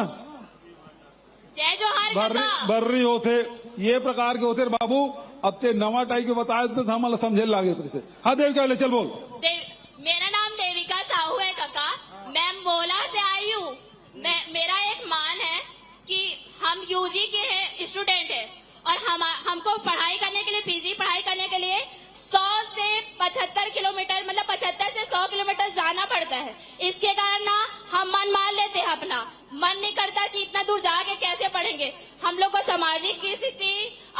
जय जोहार काका बर्री होते ये प्रकार के होते बाबू अब ते नवा टाइप के बताए तो हम समझे लागे तेरे से हाँ देव क्या ले चल बोल मेरा नाम देविका साहू है काका मैं मोला से आई हूँ मेरा एक मान है कि हम यूजी के हैं स्टूडेंट है और हमको पढ़ाई करने के लिए पीजी पढ़ाई करने के लिए 100 से 75 किलोमीटर मतलब 75 से 100 किलोमीटर जाना पड़ता है इसके कारण ना हम मन मान लेते हैं अपना मन नहीं करता कि इतना दूर जाके कैसे पढ़ेंगे हम लोग को सामाजिक की स्थिति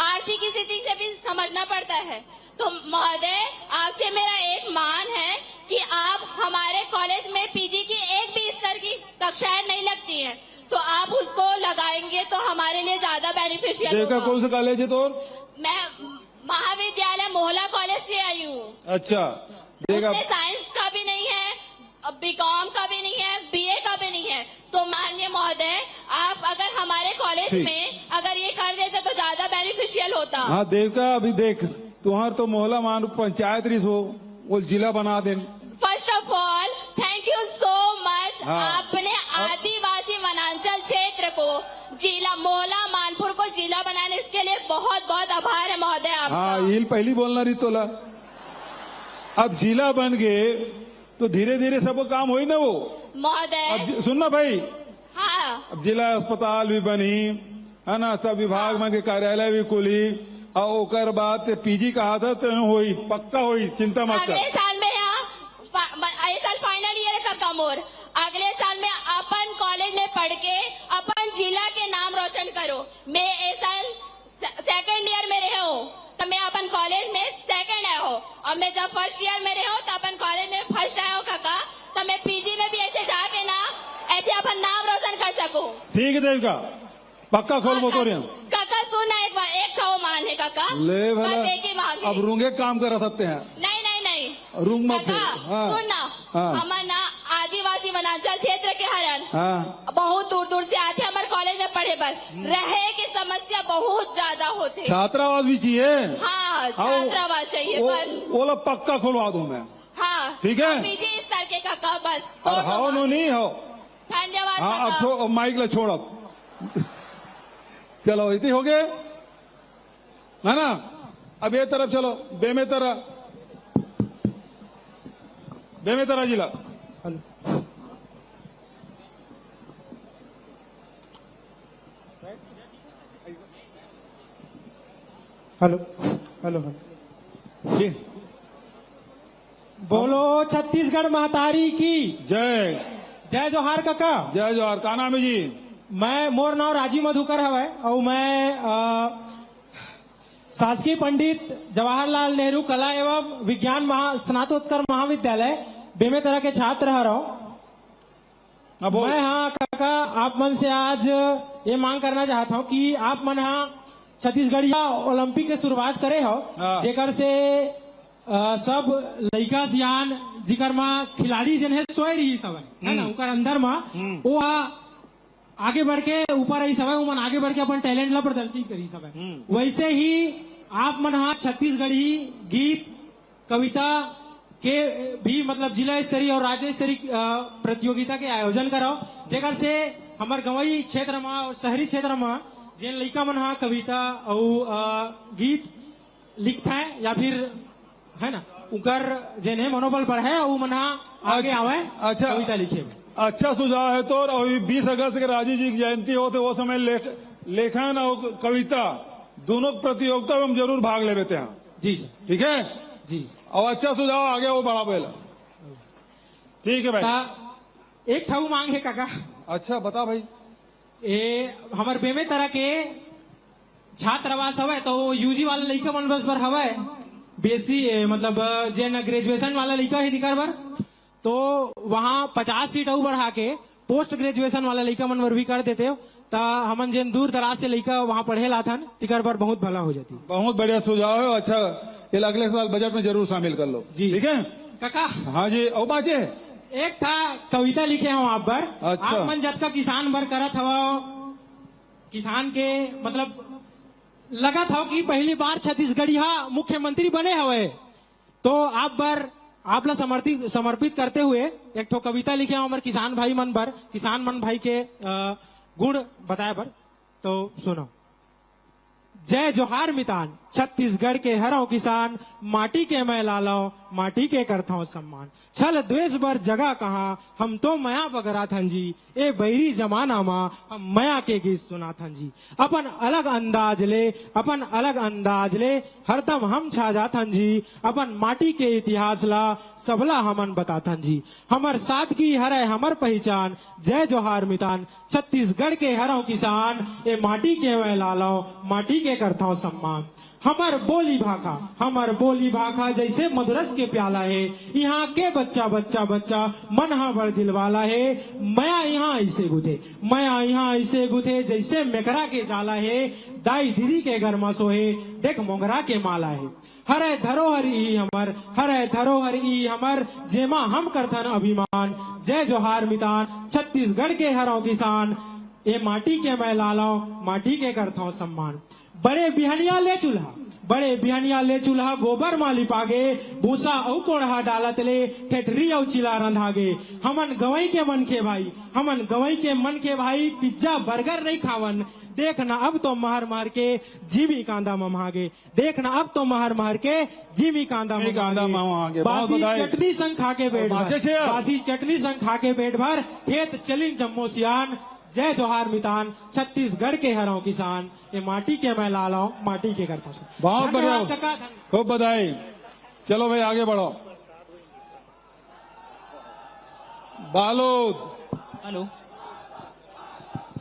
आर्थिक स्थिति से भी समझना पड़ता है तो महोदय आपसे मेरा एक मान है कि आप हमारे कॉलेज में पीजी की एक भी स्तर की कक्षाएं नहीं लगती हैं तो आप उसको लगाएंगे तो हमारे लिए ज्यादा बेनिफिशियल देखा होगा। कौन सा कॉलेज है तो मैं महाविद्यालय मोहला कॉलेज से आई हूँ अच्छा देखा उसमें साइंस का भी नहीं है बीकॉम का भी नहीं है बीए का भी नहीं है तो माननीय महोदय आप अगर हमारे कॉलेज ठीक। में अगर ये कर देते तो ज्यादा बेनिफिशियल होता। हाँ देवका अभी देख तुम्हार तो मोहल्ला मान पंचायत रिस हो वो जिला बना दे first of all thank you so much हाँ। आपने आदिवासी वनांचल क्षेत्र को जिला मोहला मानपुर को जिला बनाने इसके लिए बहुत बहुत आभार है महोदय आपका। हाँ ये पहली बोलना रही तोला अब जिला बन गए तो धीरे धीरे सब काम हो ही ना वो महोदय अब सुनना भाई हाँ अब जिला अस्पताल भी बनी है ना सब विभाग में के कार्यालय भी खुली और ओकर बाद पीजी कहा था तो होई पक्का होई चिंता मत अगले कर साल में यहाँ इस साल फाइनल ईयर का कमोर अगले साल में अपन कॉलेज में पढ़ के अपन जिला के नाम रोशन करो मैं इस साल सेकंड ईयर में रहे हूँ तो मैं अपन कॉलेज में सेकंड आया हूँ और मैं जब फर्स्ट ईयर में रहे हूँ तो अपन कॉलेज में फर्स्ट आया हूँ काका तो मैं पीजी में भी ऐसे जाके ना ऐसे अपन नाम रोशन कर सकूँ। ठीक है देवका पक्का खोल मोटोरियम काका सुना एक बार एक खाओ मान है काका ले बस भला एक ही मांग है। अब रूंगे काम कर सकते हैं नहीं नहीं नहीं रूम मत काका खोल। हाँ सुन ना हाँ। हमारे ना आदिवासी वनांचल क्षेत्र के हरण हाँ बहुत दूर दूर से आते हमारे कॉलेज में पढ़े पर रहे की समस्या बहुत ज्यादा होती है। छात्रावास भी चाहिए हाँ छात्रावास चाहिए बस वो लोग पक्का खुलवा दूं मैं हाँ ठीक है। पीजी इस सर के काका बस और हाओ नो नहीं हो धन्यवाद हाँ अब काका। माइक ला छोड़ अब चलो इतनी हो गए है ना अब ये तरफ चलो बेमेतरा जिला हेलो हेलो जी बोलो छत्तीसगढ़ महतारी की जय जय जोहार काका जय जोहार का नाम है जी मैं मोर नाम राजीव मधुकर हवै और मैं शासकीय पंडित जवाहरलाल नेहरू कला एवं विज्ञान स्नातकोत्तर महाविद्यालय बेमेतरा के छात्र रहा हूँ अब बोल। मैं हाँ काका आप मन से आज ये मांग करना चाहता हूँ कि आप मन हाँ छत्तीसगढ़िया ओलंपिक के शुरुआत करे हो हाँ। जेकर से सब लड़का सियान जिकर में खिलाड़ी जन है सोए रही सब है ना उनका अंदर में वो आगे बढ़ के ऊपर आई सब है वो आगे बढ़ के अपन टैलेंट ला प्रदर्शित करी सब है वैसे ही आप मन हाँ छत्तीसगढ़ी गीत कविता के भी मतलब जिला स्तरीय और राज्य स्तरीय प्रतियोगिता के आयोजन कराओ जेकर से हमारे गंवई क्षेत्र में और शहरी क्षेत्र में जिन लड़का मन हाँ कविता और गीत लिखता है या फिर है ना उनकर जिन्हें मनोबल बढ़े वो मन आगे आवे अच्छा। कविता लिखे अच्छा सुझाव है तो और अभी 20 अगस्त के राजीव जी की जयंती हो तो वो समय लेखन और कविता दोनों प्रतियोगिता में हम जरूर भाग ले लेते हैं। जी सर ठीक है जी और अच्छा सुझाव आगे वो बढ़ा पहला। ठीक है भाई। ता एक ठाऊ मांग है काका अच्छा बता भाई। ए हमारे बेमे तरह के छात्रावास हवे तो यूजी वाला लड़का मन बस पर हवे बेसी मतलब जेन ग्रेजुएशन वाला लड़का है दिकर बर तो वहाँ 50 सीट और बढ़ा के पोस्ट ग्रेजुएशन वाला लड़का मन बर भी कर देते हो ता हमन जेन दूर दराज से लड़का वहाँ पढ़े लाथन तिकर बर बहुत भला हो जाती। बहुत बढ़िया सुझाव है। अच्छा ये अगले साल बजट में जरूर शामिल कर लो। जी ठीक है काका हाँ जी और बाचे एक था कविता लिखे हूँ आप पर। अच्छा। आप मन जब का किसान बर करत हवा किसान के मतलब लगा था कि पहली बार छत्तीसगढ़िया मुख्यमंत्री बने हुए तो आप बर आप ला समर्पित करते हुए एक ठो कविता लिखे हूँ हमारे किसान भाई मन बर किसान मन भाई के गुण बताए बर तो सुनो। जय जोहार मितान छत्तीसगढ़ के हरों किसान माटी के मैं लालो माटी के करता हूँ सम्मान छल द्वेष बर जगह कहा हम तो मया बगरा थन जी ए बैरी जमाना मा हम मया के गीत सुना थन जी अपन अलग अंदाज ले हरदम हम छा जाथन जी अपन माटी के इतिहास ला सबला हमन बताथन जी हमर सादगी हरे हमर पहचान जय जोहार मितान छत्तीसगढ़ के हरों किसान ए माटी के मैं लालो माटी के करता हूँ सम्मान हमर बोली भाखा जैसे मधुरस के प्याला है यहाँ के बच्चा मन हा बड़ दिल वाला है मया यहाँ ऐसे गुथे जैसे मेकरा के जाला है दाई दीदी के घर में सोहे देख मोगरा के माला है हरे धरोहर ई हमर जेमा हम करथन अभिमान जय जोहार मितान छत्तीसगढ़ के हरों किसान ये माटी के मैं लालो माटी के करता हूँ सम्मान बड़े बिहनिया ले चूल्हा गोबर माली पागे भूसा औ कोढ़ा डालत ले ठेठरी औ चिला रंधागे हमन गवई के मन के भाई पिज्जा बर्गर नहीं खावन देखना अब तो महर के जिमी कांदा ममागे देखना अब तो महर के जिमी कांदा ममागे बासी चटनी संग खा के पेट भर खेत चलिन जम्मो सियान जय जोहार मितान छत्तीसगढ़ के हरों किसान ये माटी के मैं लाला माटी के करता हूँ। बहुत बढ़िया खूब बधाई। चलो भाई आगे बढ़ो। बालोद हेलो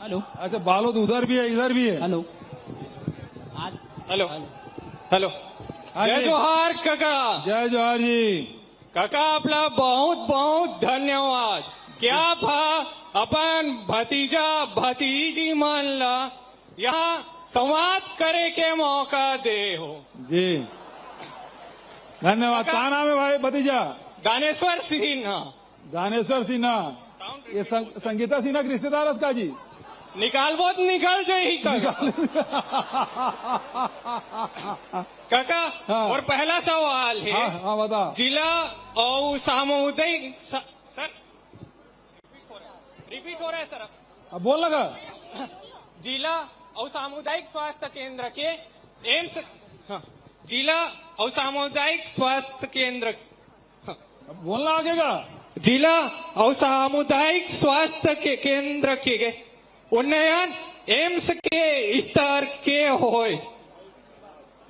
हेलो अच्छा बालोद उधर भी है इधर भी है। हेलो हेलो हेलो जय जोहार काका। जय जोहार जी काका आपला बहुत बहुत धन्यवाद क्या भा अपन भतीजा भतीजी मान ला यहाँ संवाद करे के मौका दे हो जी धन्यवाद। क्या नाम है भाई भतीजा? दानेश्वर सिन्हा। दानेश्वर सिन्हा ये संगीता सिन्हा के रिश्तेदार का जी निकाल बहुत निकल जाए काका। काका हाँ। और पहला सवाल है हाँ बता। जिला और सामुदायिक सर रिपीट हो रहा है सर अब बोल लगा। जिला और सामुदायिक स्वास्थ्य केंद्र के एम्स जिला और सामुदायिक स्वास्थ्य केंद्र अब बोलना आगेगा। जिला और सामुदायिक स्वास्थ्य के केंद्र के उन्नयन एम्स के स्तर के होए।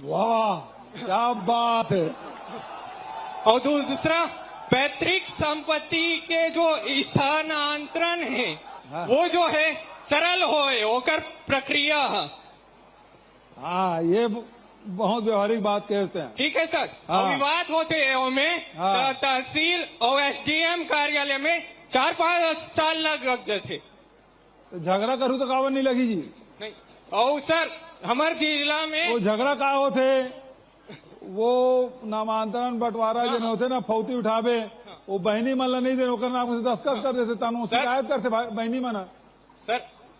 वाह क्या बात है। और दूसरा पैतृक संपत्ति के जो स्थानांतरण है हाँ। वो जो है सरल होए होकर प्रक्रिया। हाँ ये बहुत व्यवहारिक बात कहते हैं। ठीक है सर। हाँ। और विवाद होते हैं में हाँ। तहसील और एसडीएम कार्यालय में 4-5 साल लग जाते। तो झगड़ा करूँ तो कावन नहीं लगी जी। नहीं और सर हमारे जिला में वो झगड़ा का होते वो नामांतरण बंटवारा जो होते ना फौती उठावे वो बहनी मन ला नहीं दे ओकर नाम से दस्खत कर देते तानु शिकायत करते बहनी मना सर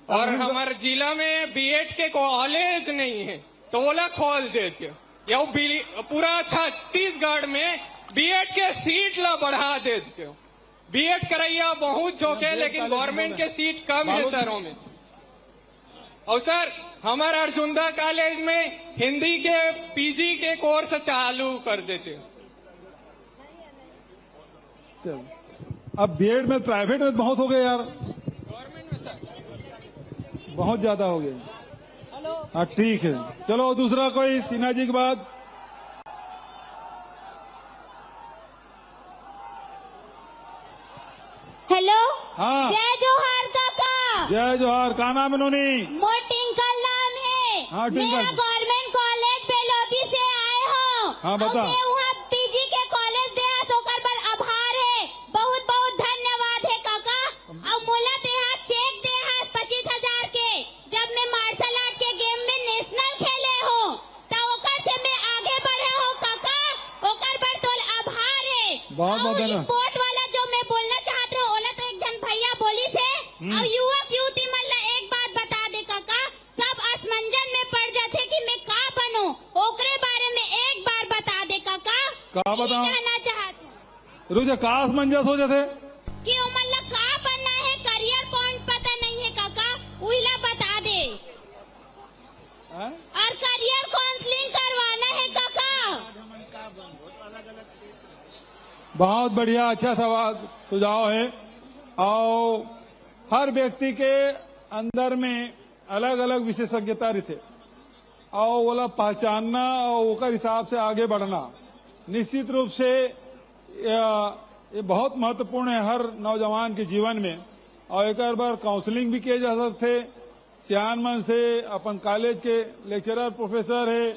और हमारे जिला में बीएड के कॉलेज नहीं है तो वो लोग खोल देते या पूरा छत्तीसगढ़ में बीएड के सीट ला बढ़ा देते हो। बीएड करैया बहुत जोके लेकिन गवर्नमेंट के सीट कम है शहरों में। और सर हमारे अर्जुंदा कॉलेज में हिंदी के पीजी के कोर्स चालू कर देते हो। चल अब बीएड में प्राइवेट में बहुत हो गए यार, गवर्नमेंट में सर बहुत ज्यादा हो गए। हाँ ठीक है, चलो दूसरा कोई सिन्हा जी के बाद। हेलो। हाँ जय जोहार काका। जय जोहार। का नाम है नोनी? मोर टिंकल नाम है। हाँ, टिंकल। मेरा गवर्नमेंट कॉलेज बेलोदी से आए हो। हाँ, बता। और मैं वहाँ पीजी के कॉलेज दे सोकर पर आभार है। बहुत बहुत धन्यवाद है काका। और मोला ते हाथ चेक दे हाथ 25,000 के जब मैं मार्शल आर्ट के गेम में नेशनल खेले हो तो ओकर से मैं आगे बढ़े हो काका। ओकर पर तो आभार है। बहुत बहुत और धन्यवाद। स्पोर्ट वाला जो मैं बोलना चाहत रहा ओला तो एक जन भैया बोली से और युवक युवती मन ला एक बात बता दे काका, सब असमंजन में पड़ जाते कि मैं का बनूं ओकरे बारे में एक बार बता दे काका। का बताऊं? ये कहना चाहत हूं रुझे कास मंजस हो जाते कि उमन ला का बनना है, करियर पॉइंट पता नहीं है काका, उहिला बता दे। हैं? और करियर काउंसलिंग करवाना है काका। बहुत बढ़िया, अच्छा सवाल सुझाव है। और हर व्यक्ति के अंदर में अलग अलग विशेषज्ञता रहते और वो लोग पहचानना और ओकर हिसाब से आगे बढ़ना निश्चित रूप से ये बहुत महत्वपूर्ण है हर नौजवान के जीवन में। और एक बार काउंसलिंग भी किए जा सकते सियान मन से, अपन कॉलेज के लेक्चरर प्रोफेसर है,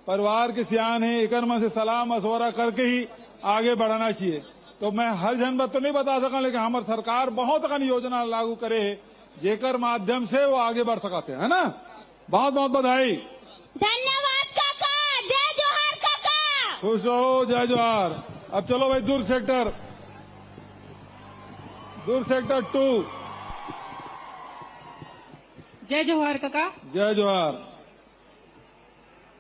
परिवार के सियान है, एक मन से सलाह मशवरा करके ही आगे बढ़ाना चाहिए। तो मैं हर जन बात तो नहीं बता सका, लेकिन हमारी सरकार बहुत अकन योजना लागू करे है जेकर माध्यम से वो आगे बढ़ सकते है ना। बहुत बहुत बधाई। धन्यवाद काका। जय जोहार काका। खुश रहो, जय जोहार। अब चलो भाई दुर्ग सेक्टर 2। जय जोहार काका। जय जोहार।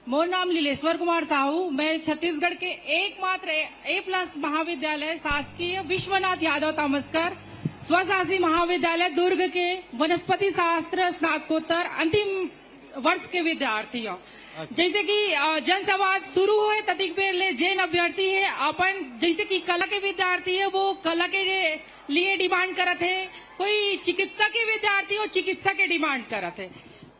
मोर नाम लीलेश्वर कुमार साहू। मैं छत्तीसगढ़ के एकमात्र A+ महाविद्यालय शासकीय विश्वनाथ यादव तामस्कर स्वशासी महाविद्यालय दुर्ग के वनस्पति शास्त्र स्नातकोत्तर अंतिम वर्ष के विद्यार्थी हूँ। जैसे कि जनसंवाद शुरू हुए ततिक बेर ले जैन अभ्यर्थी है अपन जैसे कि कला के विद्यार्थी है वो कला के लिए डिमांड करत है, कोई चिकित्सा के विद्यार्थी हो चिकित्सा के डिमांड करत है,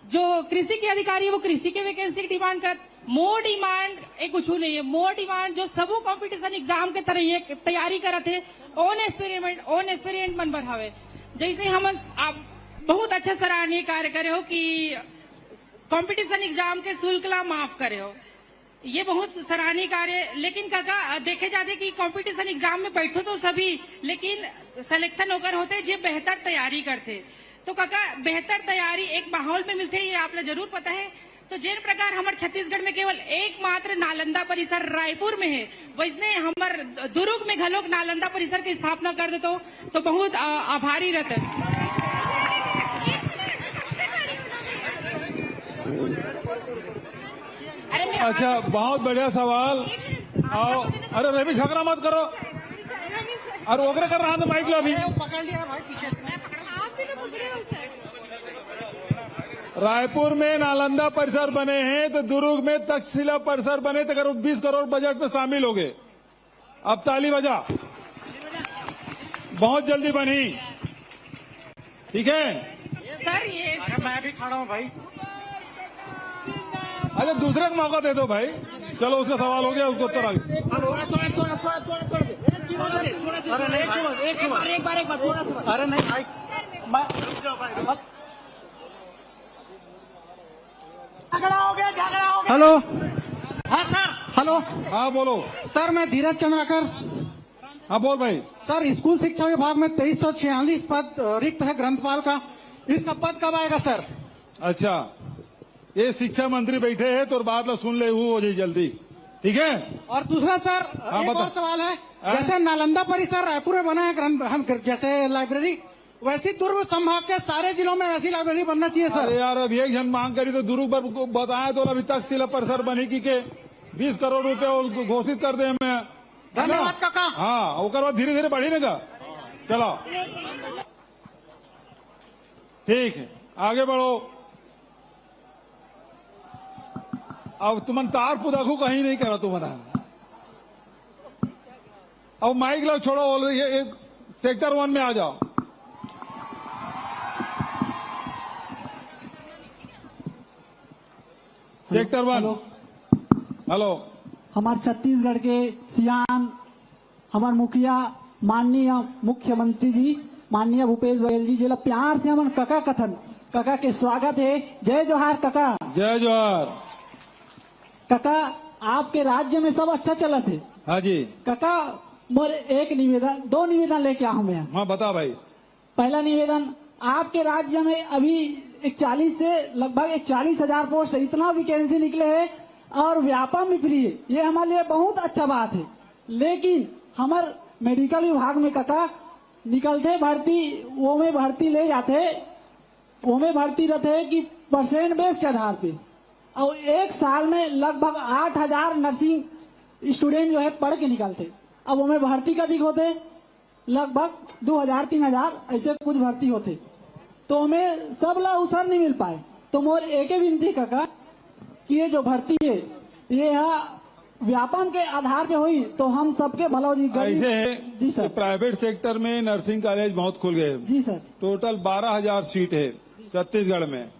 जो कृषि के अधिकारी है वो कृषि के वैकेंसी की डिमांड करत। मोर डिमांड एक कुछ नहीं है, मोर डिमांड जो सबू कंपटीशन एग्जाम के तरह ये तैयारी करत है ओन एक्सपेरिमेंट मन बढ़ावे। जैसे हम आप बहुत अच्छा सराहनीय कार्य करे हो कि कंपटीशन एग्जाम के शुल्क ला माफ करे हो, ये बहुत सराहनीय कार्य। लेकिन काका देखे जाते कि कंपटीशन एग्जाम में बैठो तो सभी, लेकिन सिलेक्शन होकर होते जो बेहतर तैयारी करते। तो काका बेहतर तैयारी एक माहौल में मिलते ये आपने जरूर पता है। तो जिन प्रकार हमारे छत्तीसगढ़ में केवल एकमात्र नालंदा परिसर रायपुर में है, वैसने हमार दुर्ग में घलोक नालंदा परिसर की स्थापना कर देते तो बहुत आभारी रहते। अच्छा, बहुत बढ़िया सवाल। आओ, अरे रवि झगड़ा मत करो। अरे ओकरे कर रहा था माइक लो अभी। पकड़ लिया भाई पीछे से। आप भी तो पकड़े हो सर। रायपुर में नालंदा परिसर बने हैं तो दुर्ग में तक्षशिला परिसर बने तो करीब 20 करोड़ बजट में शामिल हो गए। अब ताली बजा, बहुत जल्दी बनी। ठीक है सर ये अरे मैं भी खड़ा हूँ भाई। अच्छा, दूसरे को मौका दे दो भाई। चलो उसका सवाल हो गया, उसको उत्तर आ गया। अरे नहीं भाई झगड़ा हो गया। हेलो। हाँ सर। हेलो। हाँ बोलो। सर मैं धीरज चंद्राकर। हाँ बोल भाई। सर स्कूल शिक्षा विभाग में 2346 पद रिक्त है ग्रंथपाल का, इसका पद कब आएगा सर? अच्छा, ये शिक्षा मंत्री बैठे हैं तो बात ला सुन ले हो जाए जल्दी, ठीक है। और दूसरा सर एक बता। और सवाल है, जैसे नालंदा परिसर रायपुर में बना है हम जैसे लाइब्रेरी, वैसी दुर्ग संभाग के सारे जिलों में वैसी लाइब्रेरी बनना चाहिए अरे सर। यार अभी एक जन मांग करी तो दुर्ग पर को बताया तो अभी तक जिला परिसर बनी की के 20 करोड़ रुपए और घोषित कर दे हमें। धन्यवाद काका। हाँ ओकर बाद धीरे धीरे बढ़ी ना। चलो ठीक है, आगे बढ़ो। अब तुमन तार पुदाखू कहीं नहीं करा तुमने। अब माइक लो छोड़ो, ये सेक्टर 1 में आ जाओ। सेक्टर 1। हेलो। हमारे छत्तीसगढ़ के सियान हमारे मुखिया माननीय मुख्यमंत्री जी माननीय भूपेश बघेल जी जिला प्यार से हमारे कका कथन कका के स्वागत है। जय जोहार कका। जय जोहार। कका आपके राज्य में सब अच्छा चला थे। हाँ जी। कका मोरे एक निवेदन 2 निवेदन लेके आऊं मैं। हाँ बता भाई। पहला निवेदन, आपके राज्य में अभी 41 से लगभग 41,000 पोस्ट है, इतना वैकेंसी निकले हैं और व्यापम भी फ्री है, ये हमारे लिए बहुत अच्छा बात है। लेकिन हमारे मेडिकल विभाग में कका निकलते भर्ती वो में भर्ती ले जाते वो में भर्ती रहते कि परसेंट बेस के आधार पे, और एक साल में लगभग 8,000 नर्सिंग स्टूडेंट जो है पढ़ के निकलते। अब वो में भर्ती का दिख होते लगभग 2,000-3,000 ऐसे कुछ भर्ती होते, तो हमें सब ला अवसर नहीं मिल पाए। तो मोर एक ही विनती काका कि ये जो भर्ती है ये व्यापम के आधार पे हुई तो हम सबके भला हो जी। ऐसे है जी सर। प्राइवेट सेक्टर में नर्सिंग कॉलेज बहुत खुल गए। जी सर। टोटल 12,000 सीट है छत्तीसगढ़ में।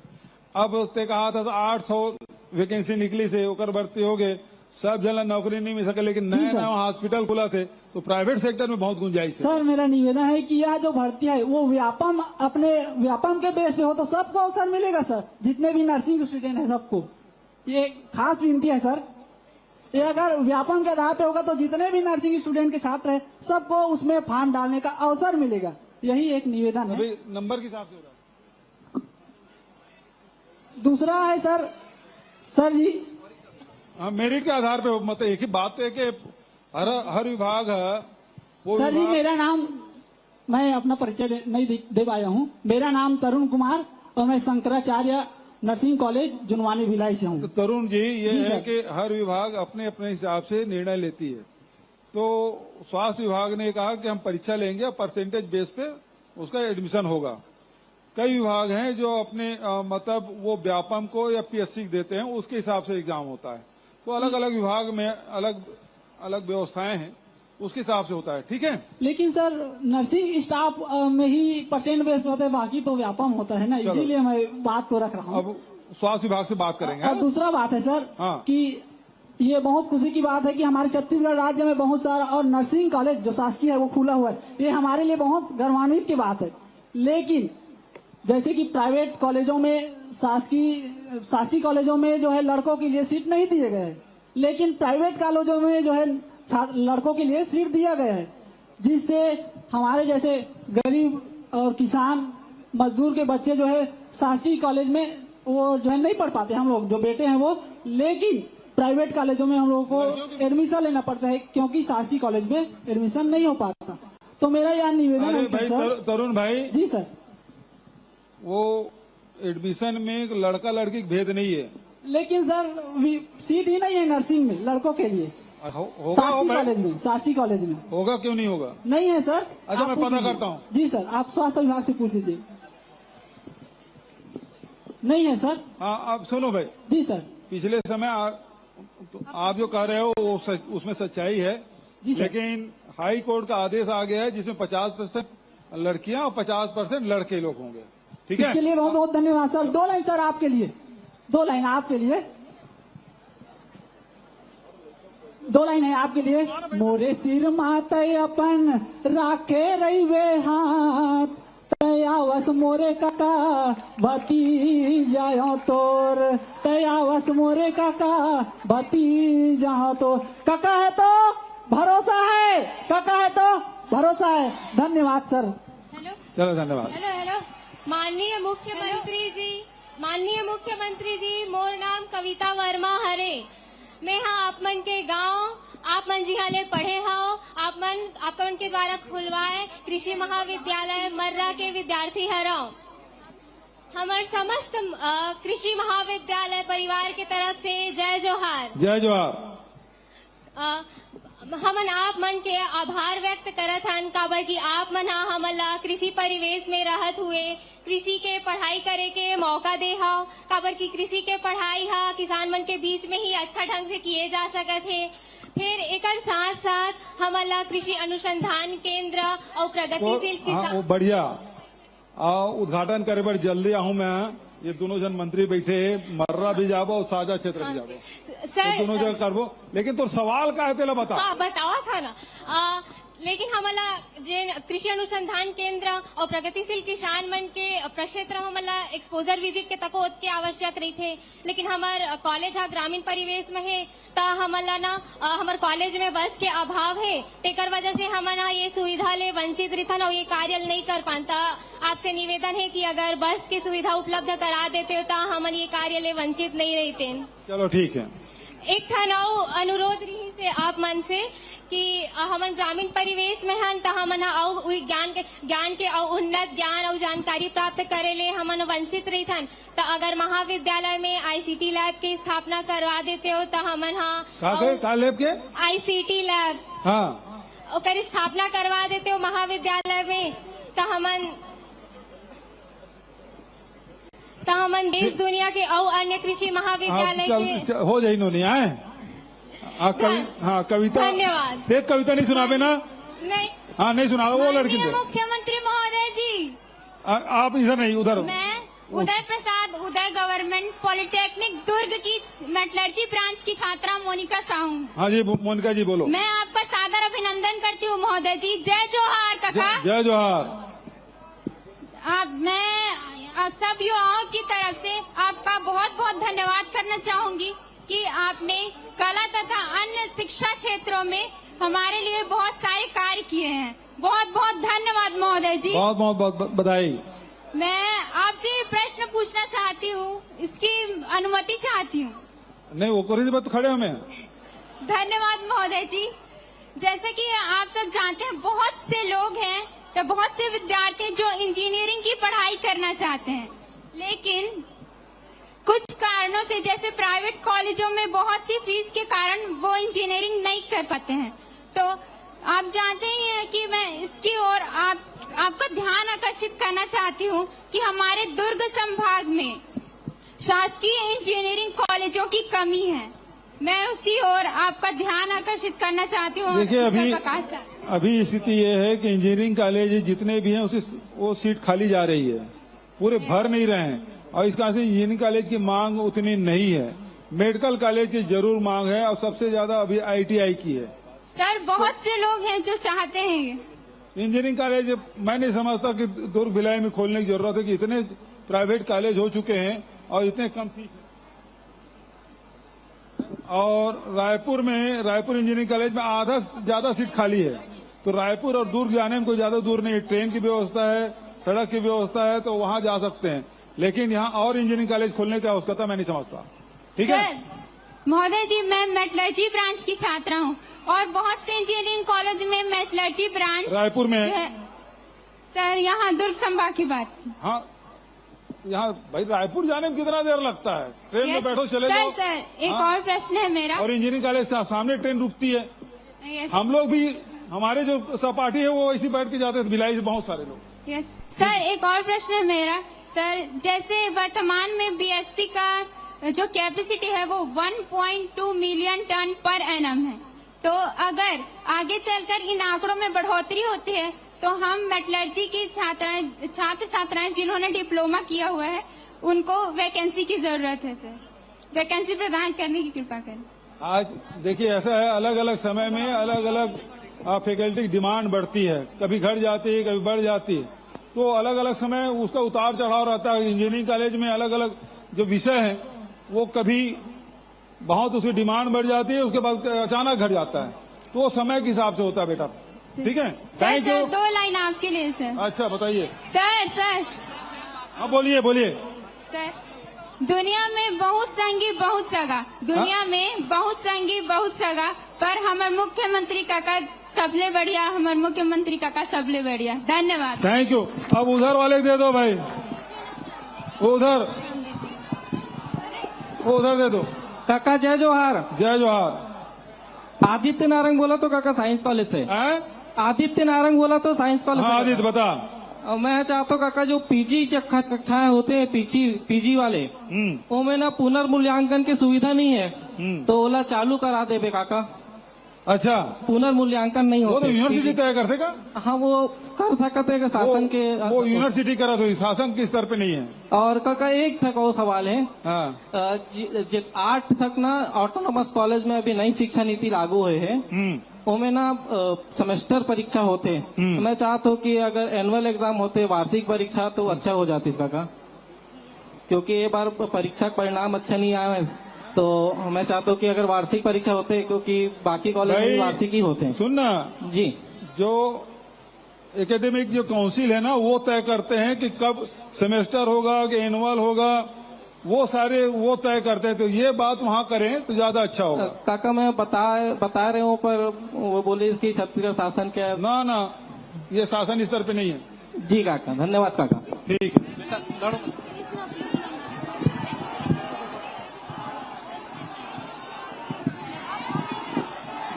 अब ते कहा था तो 800 वैकेंसी निकली से ओकर भर्ती हो गए, सब जन नौकरी नहीं मिल सके, लेकिन नए नए हॉस्पिटल खुला थे तो प्राइवेट सेक्टर में बहुत गुंजाइश है। सर मेरा निवेदन है कि यह जो भर्ती है वो व्यापम अपने व्यापम के बेस पे हो तो सबको अवसर मिलेगा सर, जितने भी नर्सिंग स्टूडेंट है सबको। ये खास विनती है सर, ये अगर व्यापम के आधार पे होगा तो जितने भी नर्सिंग स्टूडेंट के छात्र है सबको उसमें फॉर्म डालने का अवसर मिलेगा, यही एक निवेदन है। अभी नंबर के हिसाब से हो रहा दूसरा है सर जी हाँ, मेरिट के आधार पे मतलब एक ही बात है कि हर विभाग है वो सर जी विभाग- मेरा नाम, मैं अपना परिचय नहीं दे पाया हूँ। मेरा नाम तरुण कुमार और मैं शंकराचार्य नर्सिंग कॉलेज जुनवानी भिलाई से तो हूँ। तरुण जी ये जी है सर। कि हर विभाग अपने अपने हिसाब से निर्णय लेती है। तो स्वास्थ्य विभाग ने कहा कि हम परीक्षा लेंगे, परसेंटेज बेस पे उसका एडमिशन होगा। कई विभाग हैं जो अपने मतलब वो व्यापम को या पीएससी देते हैं, उसके हिसाब से एग्जाम होता है। तो अलग अलग विभाग में अलग अलग व्यवस्थाएं हैं, उसके हिसाब से होता है, ठीक है। लेकिन सर नर्सिंग स्टाफ में ही परसेंट बेस्ड होता है, बाकी तो व्यापम होता है ना, चलो। इसीलिए मैं बात को रख रहा हूँ। अब स्वास्थ्य विभाग से बात करेंगे। और दूसरा बात है सर हाँ। कि ये बहुत खुशी की बात है कि हमारे छत्तीसगढ़ राज्य में बहुत सारा और नर्सिंग कॉलेज जो शासकीय है वो खुला हुआ है, ये हमारे लिए बहुत गर्वान्वित की बात है। लेकिन जैसे कि प्राइवेट कॉलेजों में शासकीय कॉलेजों में जो है लड़कों के लिए सीट नहीं दिए गए हैं, लेकिन प्राइवेट कॉलेजों में जो है लड़कों के लिए सीट दिया गया है, जिससे हमारे जैसे गरीब और किसान मजदूर के बच्चे जो है शासकीय कॉलेज में वो जो है नहीं पढ़ पाते, हम लोग जो बेटे हैं वो। लेकिन प्राइवेट कॉलेजों में हम लोगों को एडमिशन लेना पड़ता है क्योंकि शासकीय कॉलेज में एडमिशन नहीं हो पाता। तो मेरा यह निवेदन अरे है कि भाई सर। तरुण भाई जी सर। वो एडमिशन में लड़का लड़की का भेद नहीं है, लेकिन सर सीट ही नहीं है नर्सिंग में लड़कों के लिए होगा शासकीय कॉलेज में होगा क्यों नहीं होगा? नहीं है सर। अच्छा आप मैं पूछ पता लीजिए। करता हूँ। जी सर, आप स्वास्थ्य विभाग से पूछ लीजिए। नहीं है सर। हाँ अब सुनो भाई, जी सर। पिछले समय तो आप जो कह रहे हो वो उसमें सच्चाई है, जी सर। लेकिन हाई कोर्ट का आदेश आ गया है जिसमें 50% लड़कियां और 50% लड़के लोग होंगे, ठीक है। इसके लिए बहुत बहुत धन्यवाद सर। 2 लाइन सर आपके लिए, 2 लाइन आपके लिए, 2 लाइन है आपके लिए। मोरे सिर माते अपन राखे रहीवे हाथ, तयावस मोरे काका बती जाओ तोर, तयावस मोरे काका बती जाओ तो। काका है तो भरोसा है, काका है तो भरोसा है। धन्यवाद सर। हेलो चलो धन्यवाद। हेलो हेलो माननीय मुख्यमंत्री जी, माननीय मुख्यमंत्री जी, मोर नाम कविता वर्मा हरे। मैं हाँ आप मन के गांव आप मन जी हाले पढ़े हाओ, आप मन के द्वारा खुलवाए कृषि महाविद्यालय मर्रा के विद्यार्थी हराओ। हमारे समस्त कृषि महाविद्यालय परिवार की तरफ से जय जोहार। जय जोहार। हमन आप मन के आभार व्यक्त करत हन, काबर की आप मन हमला कृषि परिवेश में रहत हुए कृषि के पढ़ाई करे के मौका दे हाव। काबर की कृषि के पढ़ाई किसान मन के बीच में ही अच्छा ढंग से किए जा सकत है। फिर एक साथ साथ हमला कृषि अनुसंधान केंद्र और प्रगतिशील किसान। वो बढ़िया उद्घाटन करे बर जल्दी आहूँ मैं। ये दोनों जन मंत्री बैठे हैं, मर्रा भी जाबो और साझा क्षेत्र भी जाबो, सर तो दोनों जगह करबो। लेकिन तो सवाल का है तेला बता। हाँ बतावा था ना। लेकिन हमला जे कृषि अनुसंधान केंद्र और प्रगतिशील किसान मन के प्रक्षेत्र हमला एक्सपोजर विजिट के तको के आवश्यक रही थे। लेकिन हमार कॉलेज ग्रामीण परिवेश में है, ता हमला ना हमार कॉलेज में बस के अभाव है, तेकर वजह से हमना ये सुविधा ले वंचित रहथन और ये कार्य नहीं कर पाता। आपसे निवेदन है कि अगर बस की सुविधा उपलब्ध करा देते हो तो हमन ये कार्य ले वंचित नहीं रहते। चलो ठीक है। एक था नौ अनुरोध रही से आप मन से कि हमन ग्रामीण परिवेश में हन तो हमन ज्ञान के और उन्नत ज्ञान और जानकारी प्राप्त करे ले हमन वंचित रही थन। तो अगर महाविद्यालय में आईसीटी लैब की स्थापना करवा देते हो तो हमन का लैब के आईसीटी लैब ओकर स्थापना करवा देते हो महाविद्यालय में तो हमन देश दुनिया के और अन्य कृषि महाविद्यालय के हो जाए इन्होंने आए। कविता धन्यवाद। तेज कविता नहीं सुनाबे ना? नहीं। हाँ नहीं सुनाओ वो लड़की माननीय मुख्यमंत्री महोदय जी, आप इधर नहीं उधर। मैं उदय प्रसाद उदय गवर्नमेंट पॉलिटेक्निक दुर्ग की मेटलर्जी ब्रांच की छात्रा मोनिका साहू। हाँ जी मोनिका जी बोलो। मैं आपका सादर अभिनंदन करती हूँ महोदय जी। जय जोहार काका। जय जोहार। मैं सब युवाओं की तरफ से आपका बहुत बहुत धन्यवाद करना चाहूंगी कि आपने कला तथा अन्य शिक्षा क्षेत्रों में हमारे लिए बहुत सारे कार्य किए हैं। बहुत बहुत धन्यवाद महोदय जी। बहुत बहुत बधाई। मैं आपसे प्रश्न पूछना चाहती हूँ, इसकी अनुमति चाहती हूँ। नहीं वो कोई बात खड़े हमें। धन्यवाद महोदय जी। जैसे कि आप सब जानते हैं बहुत से लोग हैं तो बहुत से विद्यार्थी जो इंजीनियरिंग की पढ़ाई करना चाहते हैं, लेकिन कुछ कारणों से जैसे प्राइवेट कॉलेजों में बहुत सी फीस के कारण वो इंजीनियरिंग नहीं कर पाते हैं। तो आप जानते ही हैं कि मैं इसकी ओर आपका ध्यान आकर्षित करना चाहती हूँ कि हमारे दुर्ग संभाग में शासकीय इंजीनियरिंग कॉलेजों की कमी है। मैं उसी ओर आपका ध्यान आकर्षित करना चाहती हूँ। देखिए अभी स्थिति ये है कि इंजीनियरिंग कॉलेज जितने भी हैं वो सीट खाली जा रही है, पूरे भर नहीं रहे हैं और इस कारण से इंजीनियरिंग कॉलेज की मांग उतनी नहीं है। मेडिकल कॉलेज की जरूर मांग है और सबसे ज्यादा अभी आईटीआई की है। सर बहुत से लोग हैं जो चाहते हैं इंजीनियरिंग कॉलेज। मैं नहीं समझता कि दुर्ग भिलाई में खोलने की जरूरत है कि इतने प्राइवेट कॉलेज हो चुके हैं और इतने कम फीस है। और रायपुर इंजीनियरिंग कॉलेज में आधा ज्यादा सीट खाली है, तो रायपुर और दुर्ग जाने में कोई ज्यादा दूर नहीं है। ट्रेन की व्यवस्था है, सड़क की व्यवस्था है, तो वहां जा सकते हैं। लेकिन यहाँ और इंजीनियरिंग कॉलेज खोलने की आवश्यकता मैं नहीं समझता। ठीक है महोदय जी, मैं मेटलर्जी ब्रांच की छात्रा हूँ और बहुत से इंजीनियरिंग कॉलेज में मेटलर्जी ब्रांच रायपुर में है। सर यहाँ दुर्ग संभाग की बात। हाँ यहाँ भाई रायपुर जाने में कितना देर लगता है? ट्रेन में बैठो चले जाओ। सर एक और प्रश्न है मेरा। और इंजीनियरिंग कॉलेज सामने ट्रेन रुकती है। हम लोग भी, हमारे जो सहपाठी है वो ऐसी बैठ के जाते हैं भिलाई से, बहुत सारे लोग। यस सर, एक और प्रश्न है मेरा। सर जैसे वर्तमान में बीएसपी का जो कैपेसिटी है वो 1.2 मिलियन टन पर एनम है, तो अगर आगे चलकर इन आंकड़ों में बढ़ोतरी होती है तो हम मेटलर्जी की छात्र छात्राएं जिन्होंने डिप्लोमा किया हुआ है उनको वैकेंसी की जरूरत है। सर वैकेंसी प्रदान करने की कृपा करें। आज देखिए ऐसा है, अलग अलग समय में अलग अलग फैकल्टी की डिमांड बढ़ती है, कभी घट जाती है कभी बढ़ जाती है, तो अलग अलग समय उसका उतार चढ़ाव रहता है। इंजीनियरिंग कॉलेज में अलग अलग जो विषय है वो कभी बहुत उसकी डिमांड बढ़ जाती है, उसके बाद अचानक घट जाता है, तो वो समय के हिसाब से होता है बेटा। ठीक है सर, सर 2 लाइन आपके लिए। सर अच्छा बताइए। सर हाँ बोलिए। सर दुनिया में बहुत संगी बहुत सगा, दुनिया में बहुत संगी बहुत सगा, पर हमार मुख्यमंत्री काका सबले बढ़िया, हमार मुख्यमंत्री काका सबले बढ़िया। धन्यवाद। Thank you. अब उधर वाले दे दो भाई, उधर दे दो। काका जय जोहार। जय जोहार। आदित्य नारंग बोला तो काका साइंस कॉलेज से। हैं? आदित्य नारंग बोला तो साइंस कॉलेज हाँ से। आदित्य बता। और मैं चाहता हूँ काका जो पीजी कक्षाएं होते हैं पीजी वाले, वो में ना पुनर्मूल्यांकन की सुविधा नहीं है, तो ओला चालू करा दे बे काका। अच्छा, पुनर्मूल्यांकन नहीं वो तो होते। यूनिवर्सिटी तय कर देगा। हाँ वो कर सकते हैं शासन के। वो यूनिवर्सिटी करा तो शासन के स्तर पे नहीं है। और काका एक तक वो सवाल है, हाँ 8 तक ना ऑटोनोमस कॉलेज में अभी नई शिक्षा नीति लागू हुए है, उनमें ना सेमेस्टर परीक्षा होते। मैं चाहता हूँ कि अगर एनुअल एग्जाम होते, वार्षिक परीक्षा, तो अच्छा हो जाती इसका का, क्योंकि ये बार परीक्षा परिणाम अच्छा नहीं आया है, तो मैं चाहता हूँ कि अगर वार्षिक परीक्षा होते, क्योंकि बाकी कॉलेज में वार्षिक ही होते हैं। सुनना जी, जो एकेडमिक जो काउंसिल है ना, वो तय करते हैं कि कब सेमेस्टर होगा कि एनुअल होगा, वो सारे वो तय करते हैं। तो ये बात वहाँ करें तो ज्यादा अच्छा होगा। काका मैं बता रहे हूँ, पर वो बोले इसकी छत्तीसगढ़ शासन के। ना ये शासन स्तर पे नहीं है। जी काका, धन्यवाद काका। ठीक है।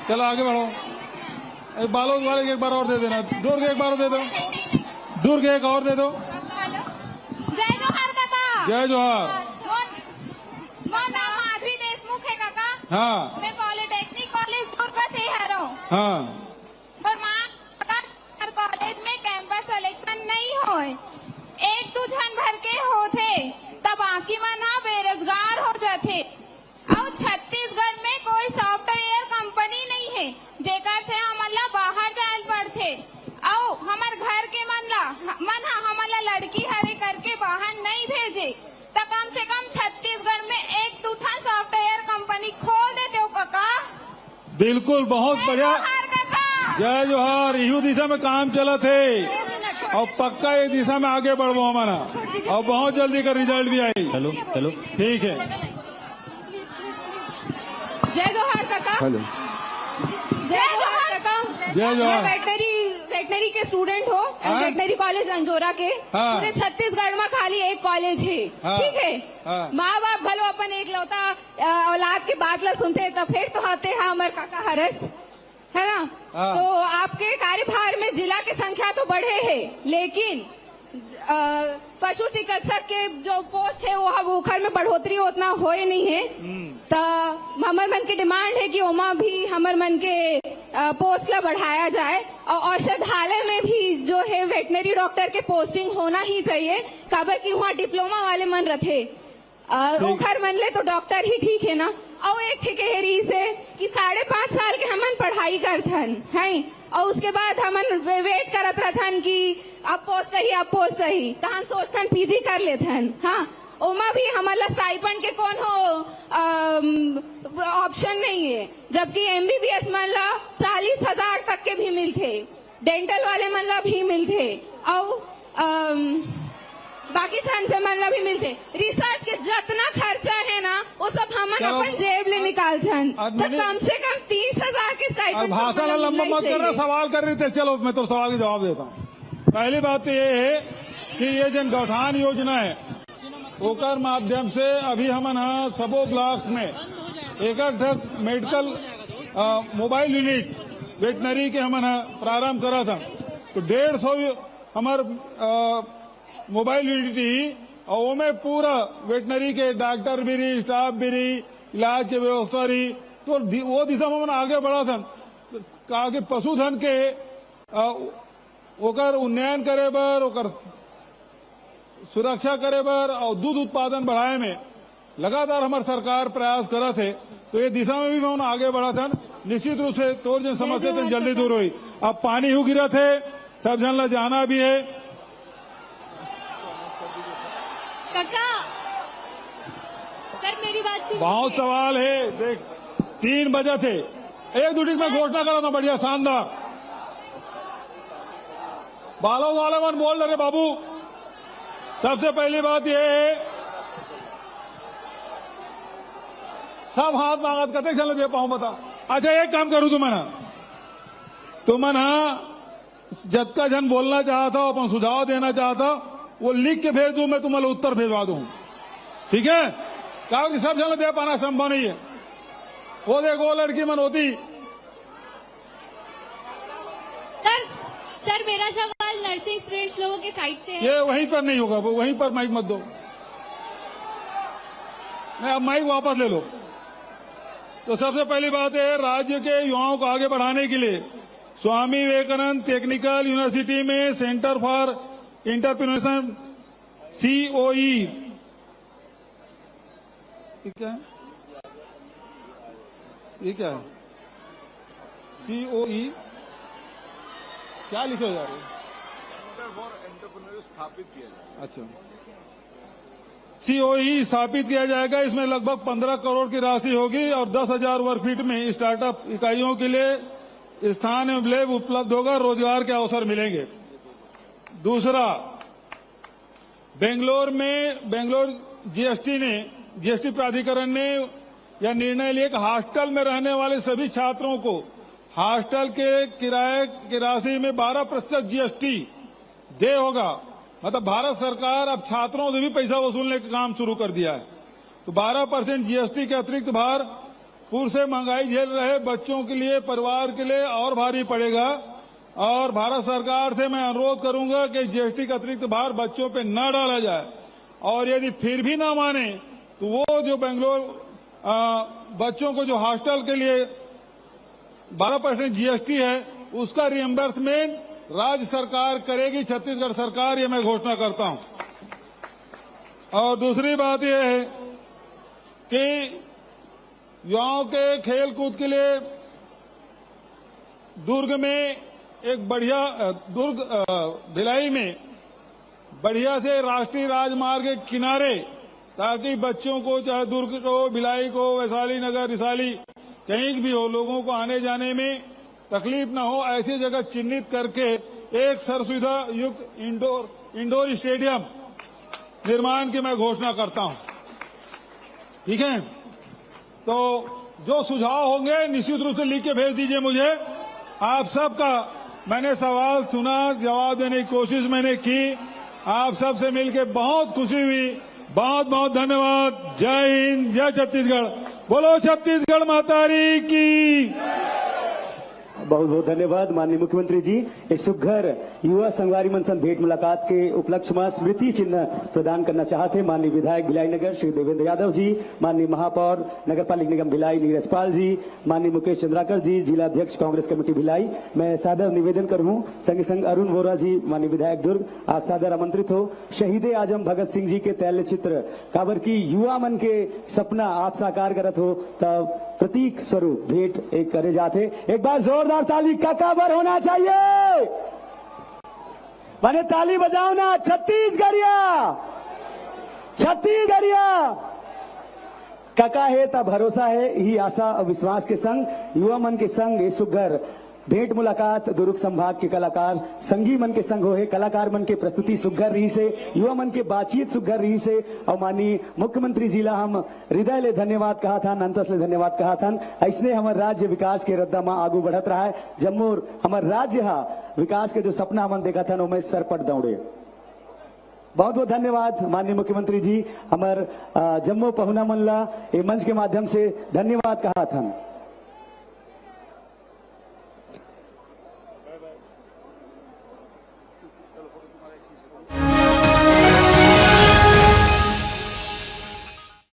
चलो आगे बढ़ो। एक बालोद वाले के एक बार और दे देना, दुर्ग एक बार दे दो, दुर्ग एक और दे दो। जय जोहार काका। जय जोहार। मोर नाम माधवी देशमुख है काका। हाँ मैं पॉलिटेक्निक कॉलेज दुर्ग से हूँ। हाँ। और माँ कॉलेज में कैंपस सिलेक्शन नहीं होए, 1-2 भर के होते, तब बाकी मन बेरोजगार हो जाते। और छत्तीसगढ़ में कोई सॉफ्टवेयर कंपनी नहीं है जेकर से हमला बाहर जाए पड़ते। और हमार घर के मन हमला लड़की हरे करके बाहर नहीं भेजे, तो कम से कम छत्तीसगढ़ में 1-2 सॉफ्टवेयर कंपनी खोल देते हो काका। बिल्कुल, बहुत बढ़िया। जय जोहार। इहू दिशा में काम चला थे और पक्का ये दिशा में आगे बढ़ो हमारा, और बहुत जल्दी का रिजल्ट भी आई। हेलो ठीक है। जय जोहार काका। हेलो। जय जोहार काका। जय जोहार। मैं वेटनरी के स्टूडेंट हो, वेटनरी कॉलेज अंजोरा के। हाँ। पूरे छत्तीसगढ़ में खाली एक कॉलेज है। हाँ। ठीक है। हाँ। माँ बाप भलो अपन एक लौता औलाद की बात ला सुनते, तो फिर तो आते हैं हमारे काका हरस, है ना। हाँ। तो आपके कार्यभार में जिला की संख्या तो बढ़े है, लेकिन पशु चिकित्सक के जो पोस्ट है वो उखर में बढ़ोतरी उतना होए नहीं है। तो हमारे मन की डिमांड है कि ओमा भी हमारे मन के पोस्ट ला बढ़ाया जाए, और औषधालय में भी जो है वेटनरी डॉक्टर के पोस्टिंग होना ही चाहिए, काबर की वहाँ डिप्लोमा वाले मन रथे, उखर मन ले तो डॉक्टर ही ठीक है ना। और एक ठीक है रीस है कि 5.5 साल के हमन पढ़ाई करथन है, और उसके बाद हमन वेट करत रहथन कि अब पोस्ट रही, तो हम सोचथन पीजी कर लेथन। हाँ, ओमा भी हमारा स्टाइपेंड के कौन हो ऑप्शन नहीं है, जबकि MBBS मन ला 40,000 तक के भी मिलते, डेंटल वाले मन ला भी मिलते, और बाकी से मन ला भी मिलते। रिसर्च के जितना खर्चा है ना, वो सब हमन अपन जेब ले निकालथन, तो कम से कम 30,000 के स्टाइपेंड। भाषण लंबा मत करना, सवाल कर रहे थे। चलो मैं तो सवाल का जवाब देता हूँ। पहली बात तो ये है कि ये जन गौठान योजना है, ओकर माध्यम से अभी हमन सबो ब्लॉक में एक मेडिकल मोबाइल यूनिट वेटनरी के हमन प्रारंभ करा था। तो 150 हमार मोबाइल यूनिट ही, और वो में पूरा वेटनरी के डॉक्टर भी रही, स्टाफ भी रही, इलाज के व्यवस्था रही। तो वो दिशा में आगे बढ़ा था, कहा कि पशुधन के ओकर उन्नयन करे बर, ओकर सुरक्षा करे बर और दूध उत्पादन बढ़ाए में लगातार हमार सरकार प्रयास करा थे। तो ये दिशा में भी हम आगे बढ़ा था। निश्चित रूप से तोर जन समस्या तो जल्दी दूर हुई। अब पानी हो गिरा थे, सब जन ला जाना भी है। काका सर मेरी बात सुन। बहुत सवाल है, देख 3 बजे थे, 1-2 में घोषणा करा था, बढ़िया शानदार। बालोद वाले मन बोल रहे बाबू। सबसे पहली बात यह है सब हाथ मांगत कते चल दे पाऊं बता। अच्छा एक काम करूं तुमन जतका जन बोलना चाहता हो अपन सुझाव देना चाहता हो वो लिख के भेज दूं, मैं तुम्हारे उत्तर भेजवा दूं, ठीक है? कहा कि सब जन दे पाना संभव नहीं है। वो देखो लड़की मन होती। सर मेरा सवाल नर्सिंग स्टूडेंट्स लोगों के साइड से है। ये वहीं पर नहीं होगा, वो वहीं पर माइक मत दो। नहीं अब माइक वापस ले लो। तो सबसे पहली बात है, राज्य के युवाओं को आगे बढ़ाने के लिए स्वामी विवेकानंद टेक्निकल यूनिवर्सिटी में सेंटर फॉर इंटरप्रेन्योरशिप COE क्या है? ये क्या है? COE क्या लिखे जा रहे हैं? सेंटर फॉर एंटरप्रेन्योर स्थापित किया जाएगा। अच्छा, COE स्थापित किया जाएगा। इसमें लगभग 15 करोड़ की राशि होगी और 10,000 वर्ग फीट में स्टार्टअप इकाइयों के लिए स्थान एवं लैब उपलब्ध होगा, रोजगार के अवसर मिलेंगे। दूसरा, बेंगलोर जीएसटी प्राधिकरण ने यह निर्णय लिया कि हॉस्टल में रहने वाले सभी छात्रों को हॉस्टल के किराए की राशि में 12% GST दे होगा। मतलब भारत सरकार अब छात्रों से भी पैसा वसूलने का काम शुरू कर दिया है। तो 12% GST के अतिरिक्त भार पूर्व से महंगाई झेल रहे बच्चों के लिए, परिवार के लिए और भारी पड़ेगा। और भारत सरकार से मैं अनुरोध करूंगा कि GST का अतिरिक्त भार बच्चों पे न डाला जाए। और यदि फिर भी ना माने तो वो जो बेंगलोर बच्चों को जो हॉस्टल के लिए 12% GST है उसका रिएम्बर्समेंट राज्य सरकार करेगी, छत्तीसगढ़ सरकार, ये मैं घोषणा करता हूं। और दूसरी बात यह है कि युवाओं के खेल कूद के लिए दुर्ग में एक बढ़िया भिलाई में बढ़िया से राष्ट्रीय राजमार्ग के किनारे, ताकि बच्चों को चाहे दुर्ग को, भिलाई को, वैशाली नगर, रिसाली कहीं भी हो, लोगों को आने जाने में तकलीफ न हो, ऐसी जगह चिन्हित करके एक सर्वसुविधा युक्त इंडोर स्टेडियम निर्माण की मैं घोषणा करता हूं, ठीक है? तो जो सुझाव होंगे निश्चित रूप से लिख के भेज दीजिए मुझे। आप सबका मैंने सवाल सुना, जवाब देने की कोशिश मैंने की। आप सबसे मिलकर बहुत खुशी हुई। बहुत बहुत धन्यवाद। जय हिंद, जय छत्तीसगढ़। बोलो छत्तीसगढ़ मातारी की। बहुत बहुत धन्यवाद माननीय मुख्यमंत्री जी। इस सुघर युवा संगवारी मंचन भेंट मुलाकात के उपलक्ष्य में स्मृति चिन्ह प्रदान करना चाहते माननीय विधायक भिलाई नगर श्री देवेंद्र यादव जी, माननीय महापौर नगर पालिका निगम भिलाई नीरज पाल जी, माननीय मुकेश चंद्राकर जी, जिला अध्यक्ष कांग्रेस कमेटी भिलाई। मैं सादर निवेदन करूं संगे संग अरुण वोरा जी, माननीय विधायक दुर्ग, आप सादर आमंत्रित हो। शहीद आजम भगत सिंह जी के तैल्य चित्र काबर की युवा मन के सपना आप साकार करत हो, तब प्रतीक स्वरूप भेंट एक करे जाते। एक बार जोरदार ताली काकाबर होना चाहिए। माने ताली बजाओ ना, छत्तीसगढ़िया काका है ता भरोसा है, ही आशा और विश्वास के संग युवा मन के संग ये सुघर भेंट मुलाकात दुर्ग संभाग के कलाकार संगी मन के संग हो है। कलाकार मन के प्रस्तुति सुघर रही से, युवा मन के बातचीत सुघर रही से। और माननीय मुख्यमंत्री जी ला हम हृदय ले धन्यवाद कहा था, अंतस ले धन्यवाद कहा था। ऐसने हमारे राज्य विकास के रद्दा में आगू बढ़त रहा है। जम्मू हमारे राज्य विकास के जो सपना हम देखा था वो में सरपट दौड़े। बहुत बहुत धन्यवाद माननीय मुख्यमंत्री जी। हमारे जम्मू पहुना मन ला मंच के माध्यम से धन्यवाद कहा था।